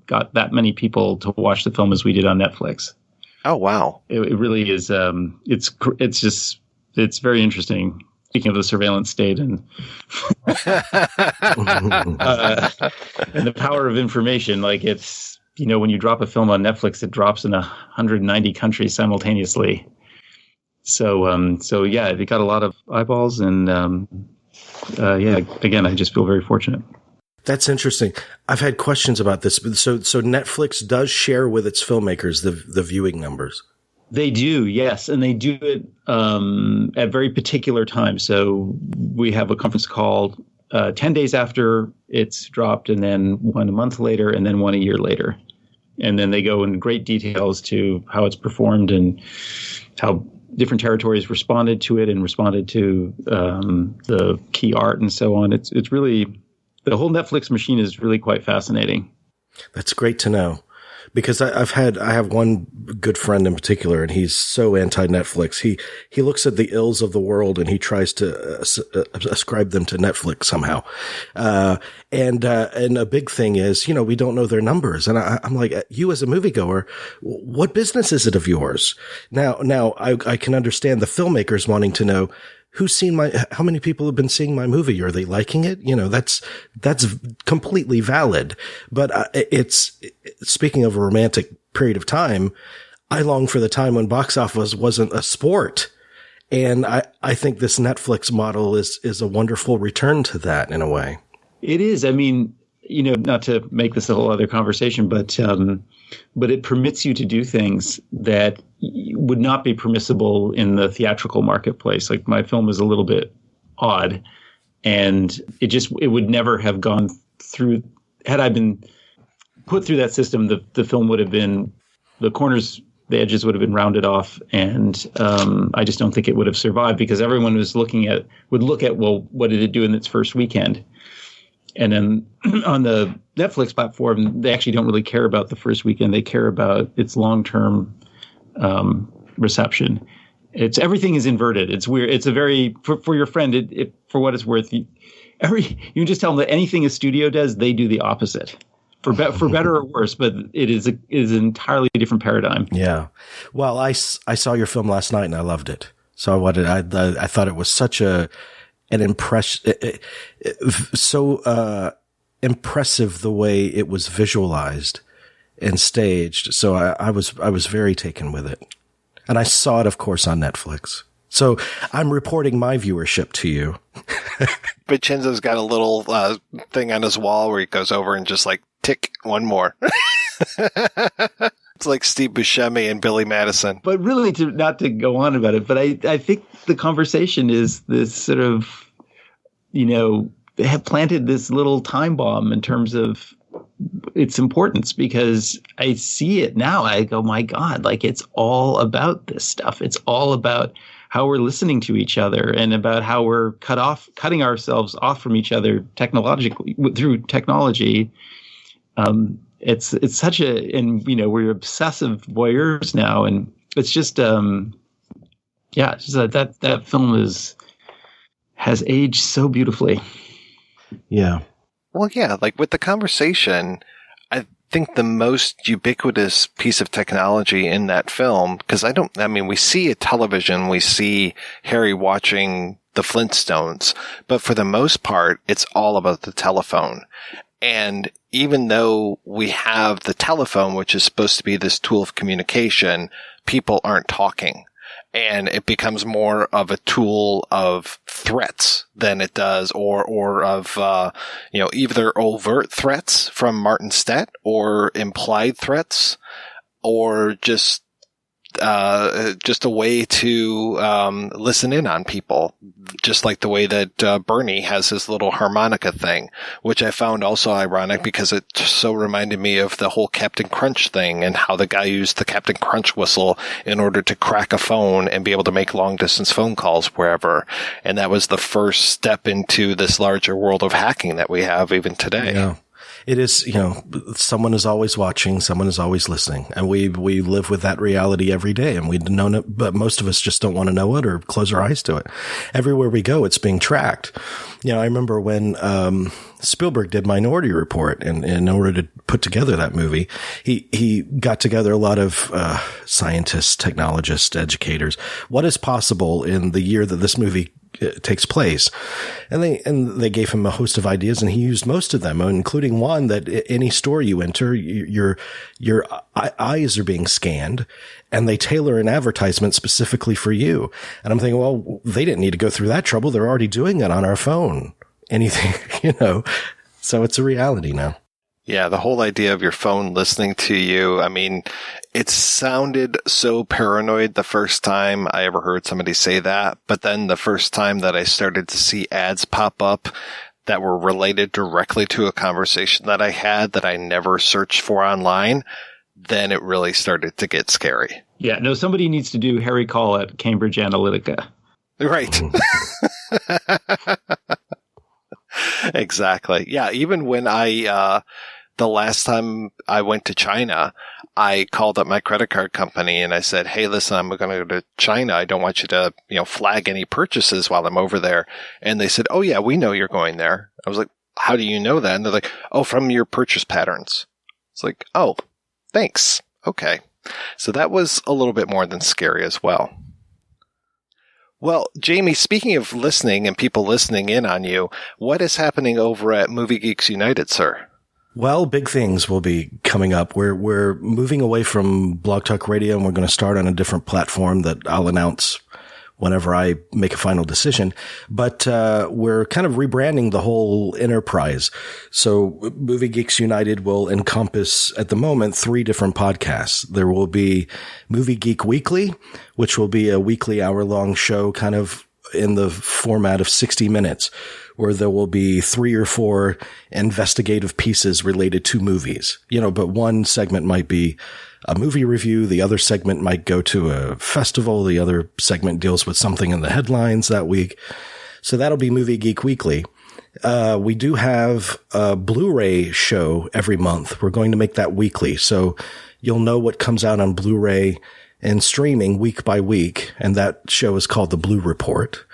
got that many people to watch the film as we did on Netflix. Oh, wow. It really is. It's very interesting. Speaking of the surveillance state and and the power of information, it's, when you drop a film on Netflix, it drops in 190 countries simultaneously. So it got a lot of eyeballs, and again, I just feel very fortunate. That's interesting. I've had questions about this. So Netflix does share with its filmmakers the viewing numbers. They do, yes, and they do it at very particular times. So we have a conference call 10 days after it's dropped, and then one a month later, and then one a year later. And then they go in great details to how it's performed and how different territories responded to it and responded to the key art and so on. It's really, the whole Netflix machine is really quite fascinating. That's great to know. Because I have one good friend in particular, and he's so anti-Netflix. He looks at the ills of the world and he tries to ascribe them to Netflix somehow. And a big thing is, we don't know their numbers. And I'm like, you as a moviegoer, what business is it of yours? Now I can understand the filmmakers wanting to know how many people have been seeing my movie? Are they liking it? That's completely valid. But it's, speaking of a romantic period of time, I long for the time when box office wasn't a sport. And I think this Netflix model is a wonderful return to that in a way. It is. I mean, not to make this a whole other conversation, but it permits you to do things that would not be permissible in the theatrical marketplace. Like, my film is a little bit odd, and it would never have gone through. Had I been put through that system, the film would have been, the corners, the edges would have been rounded off, and I just don't think it would have survived, because everyone would look at, well, what did it do in its first weekend? And then on the Netflix platform, they actually don't really care about the first weekend. They care about its long-term reception. Everything is inverted. It's weird. It's a very, for your friend, for what it's worth, you can just tell them that anything a studio does, they do the opposite. For better or worse, but it is an entirely different paradigm. Yeah. Well, I saw your film last night and I loved it. So I thought it was such an impressive the way it was visualized and staged. So I was very taken with it. And I saw it, of course, on Netflix. So I'm reporting my viewership to you. Vincenzo's got a little thing on his wall where he goes over and just tick one more. It's like Steve Buscemi and Billy Madison. But really, not to go on about it, but I think the conversation is this sort of, they have planted this little time bomb in terms of its importance, because I see it now. I go, my God, it's all about this stuff. It's all about how we're listening to each other and about how we're cutting ourselves off from each other technologically through technology. It's such we're obsessive voyeurs now, and it's just Yeah, just that film has aged so beautifully. Yeah. Well, yeah, like with The Conversation, I think the most ubiquitous piece of technology in that film, because we see a television, we see Harry watching the Flintstones, but for the most part, it's all about the telephone. And even though we have the telephone, which is supposed to be this tool of communication, people aren't talking. And it becomes more of a tool of threats than it does, or of, either overt threats from Martin Stett or implied threats, or just a way to listen in on people, just like the way that Bernie has his little harmonica thing, which I found also ironic because it so reminded me of the whole Captain Crunch thing and how the guy used the Captain Crunch whistle in order to crack a phone and be able to make long distance phone calls wherever. And that was the first step into this larger world of hacking that we have even today. Yeah. It is, someone is always watching, someone is always listening, and we live with that reality every day, and we know it, but most of us just don't want to know it or close our eyes to it. Everywhere we go, it's being tracked. I remember when Spielberg did Minority Report, and in order to put together that movie, he got together a lot of scientists, technologists, educators. What is possible in the year that this movie takes place, and they gave him a host of ideas, and he used most of them, including one that any store you enter, your eyes are being scanned, and they tailor an advertisement specifically for you. And I'm thinking, well, they didn't need to go through that trouble; they're already doing it on our phone. Anything, So it's a reality now. Yeah, the whole idea of your phone listening to you, it sounded so paranoid the first time I ever heard somebody say that, but then the first time that I started to see ads pop up that were related directly to a conversation that I had that I never searched for online, then it really started to get scary. Yeah, no, somebody needs to do Harry Caul at Cambridge Analytica. Right. Exactly. Yeah, even when the last time I went to China, I called up my credit card company and I said, hey, listen, I'm going to go to China. I don't want you to, flag any purchases while I'm over there. And they said, oh, yeah, we know you're going there. I was like, how do you know that? And they're like, oh, from your purchase patterns. It's like, oh, thanks. Okay. So that was a little bit more than scary as well. Well, Jamey, speaking of listening and people listening in on you, what is happening over at Movie Geeks United, sir? Well, big things will be coming up. We're moving away from Blog Talk Radio, and we're going to start on a different platform that I'll announce whenever I make a final decision. But we're kind of rebranding the whole enterprise. So Movie Geeks United will encompass, at the moment, 3 different podcasts. There will be Movie Geek Weekly, which will be a weekly hour-long show kind of in the format of 60 minutes, where there will be 3 or 4 investigative pieces related to movies. But one segment might be a movie review. The other segment might go to a festival. The other segment deals with something in the headlines that week. So that'll be Movie Geek Weekly. We do have a Blu-ray show every month. We're going to make that weekly. So you'll know what comes out on Blu-ray and streaming week by week. And that show is called The Blue Report.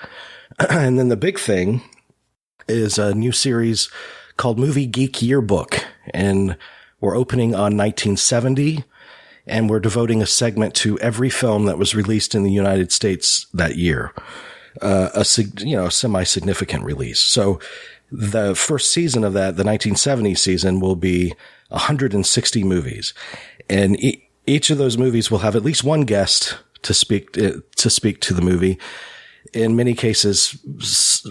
And then the big thing is a new series called Movie Geek Yearbook. And we're opening on 1970. And we're devoting a segment to every film that was released in the United States that year. A semi-significant release. So the first season of that, the 1970 season, will be 160 movies. And each of those movies will have at least one guest to speak to the movie. In many cases,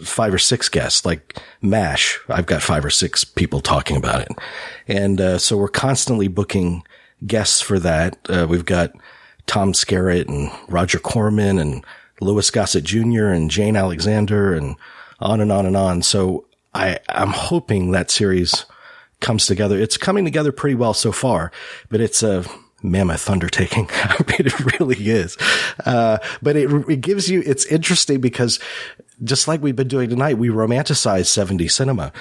5 or 6 guests, like MASH. I've got 5 or 6 people talking about it. And so we're constantly booking guests for that. We've got Tom Skerritt and Roger Corman and Louis Gossett Jr. and Jane Alexander and on and on and on. So I'm hoping that series comes together. It's coming together pretty well so far, but it's a mammoth undertaking. I mean, it really is. But it gives you, it's interesting because just like we've been doing tonight, we romanticize 70s cinema.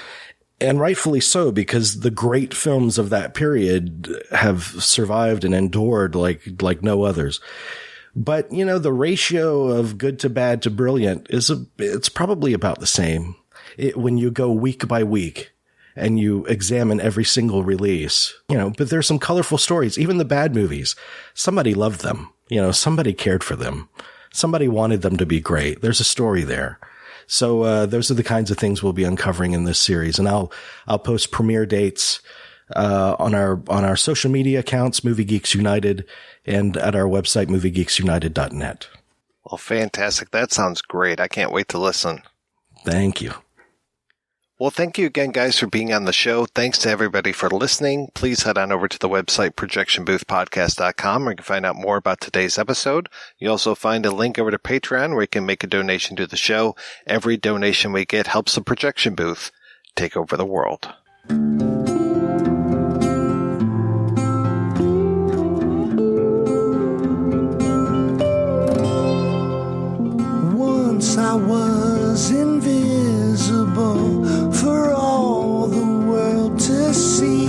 And rightfully so, because the great films of that period have survived and endured like no others. But, you know, the ratio of good to bad to brilliant it's probably about the same. When you go week by week and you examine every single release, you know, but there's some colorful stories. Even the bad movies, somebody loved them. You know, somebody cared for them. Somebody wanted them to be great. There's a story there. So, those are the kinds of things we'll be uncovering in this series. And I'll post premiere dates, on our social media accounts, Movie Geeks United, and at our website, moviegeeksunited.net. Well, fantastic. That sounds great. I can't wait to listen. Thank you. Well, thank you again, guys, for being on the show. Thanks to everybody for listening. Please head on over to the website, projectionboothpodcast.com, where you can find out more about today's episode. You'll also find a link over to Patreon, where you can make a donation to the show. Every donation we get helps the Projection Booth take over the world. Once I was invisible for all the world to see.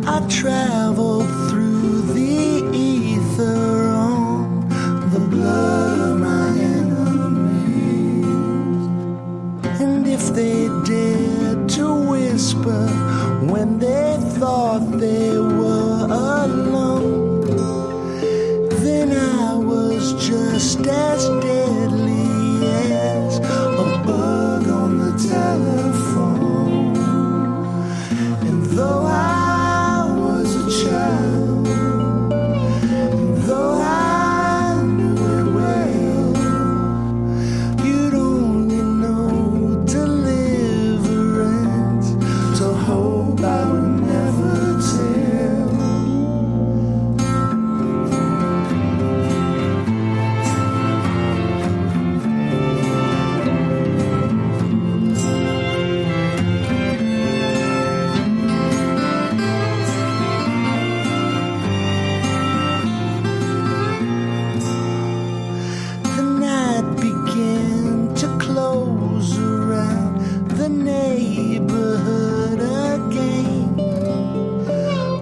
I traveled through the ether on the blood of my enemies. And if they dared to whisper when they thought they were alone, then I was just as deadly as a bug on the telephone. And though I was a child, and though I knew it well, you'd only know deliverance to hope I would never tell. The night began to close around the neighborhood again.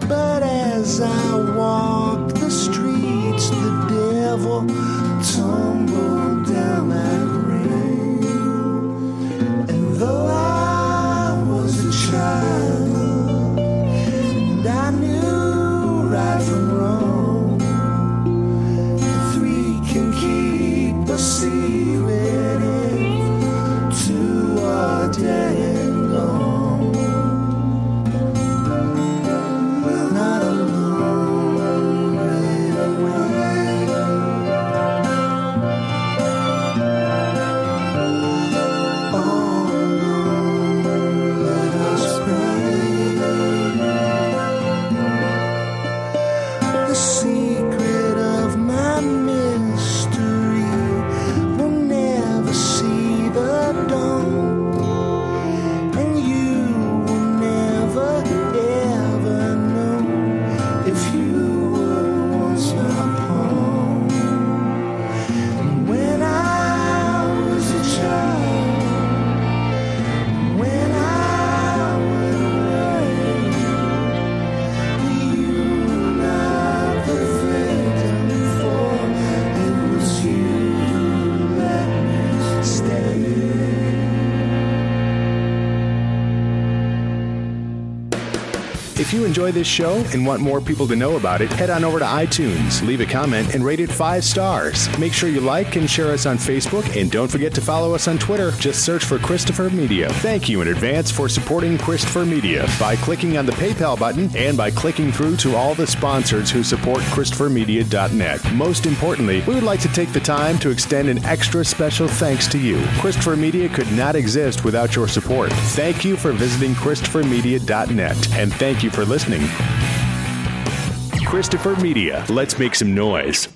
But as I walked the streets, the devil tumbled down like rain. And though I was a child, and I knew right from wrong, three can keep a secret if two are dead and gone. We're not alone anyway. All alone, let us pray. The secret of my mystery will never see the dawn, and you will never ever know if you were once my pawn. And when I was a child, when I went away, you were not the victim, for it was you who let me stay. If you enjoy this show and want more people to know about it, head on over to iTunes, leave a comment, and rate it 5 stars. Make sure you like and share us on Facebook, and don't forget to follow us on Twitter. Just search for Christopher Media. Thank you in advance for supporting Christopher Media by clicking on the PayPal button and by clicking through to all the sponsors who support ChristopherMedia.net. Most importantly, we would like to take the time to extend an extra special thanks to you. Christopher Media could not exist without your support. Thank you for visiting ChristopherMedia.net, and thank you for listening. Christopher Media. Let's make some noise.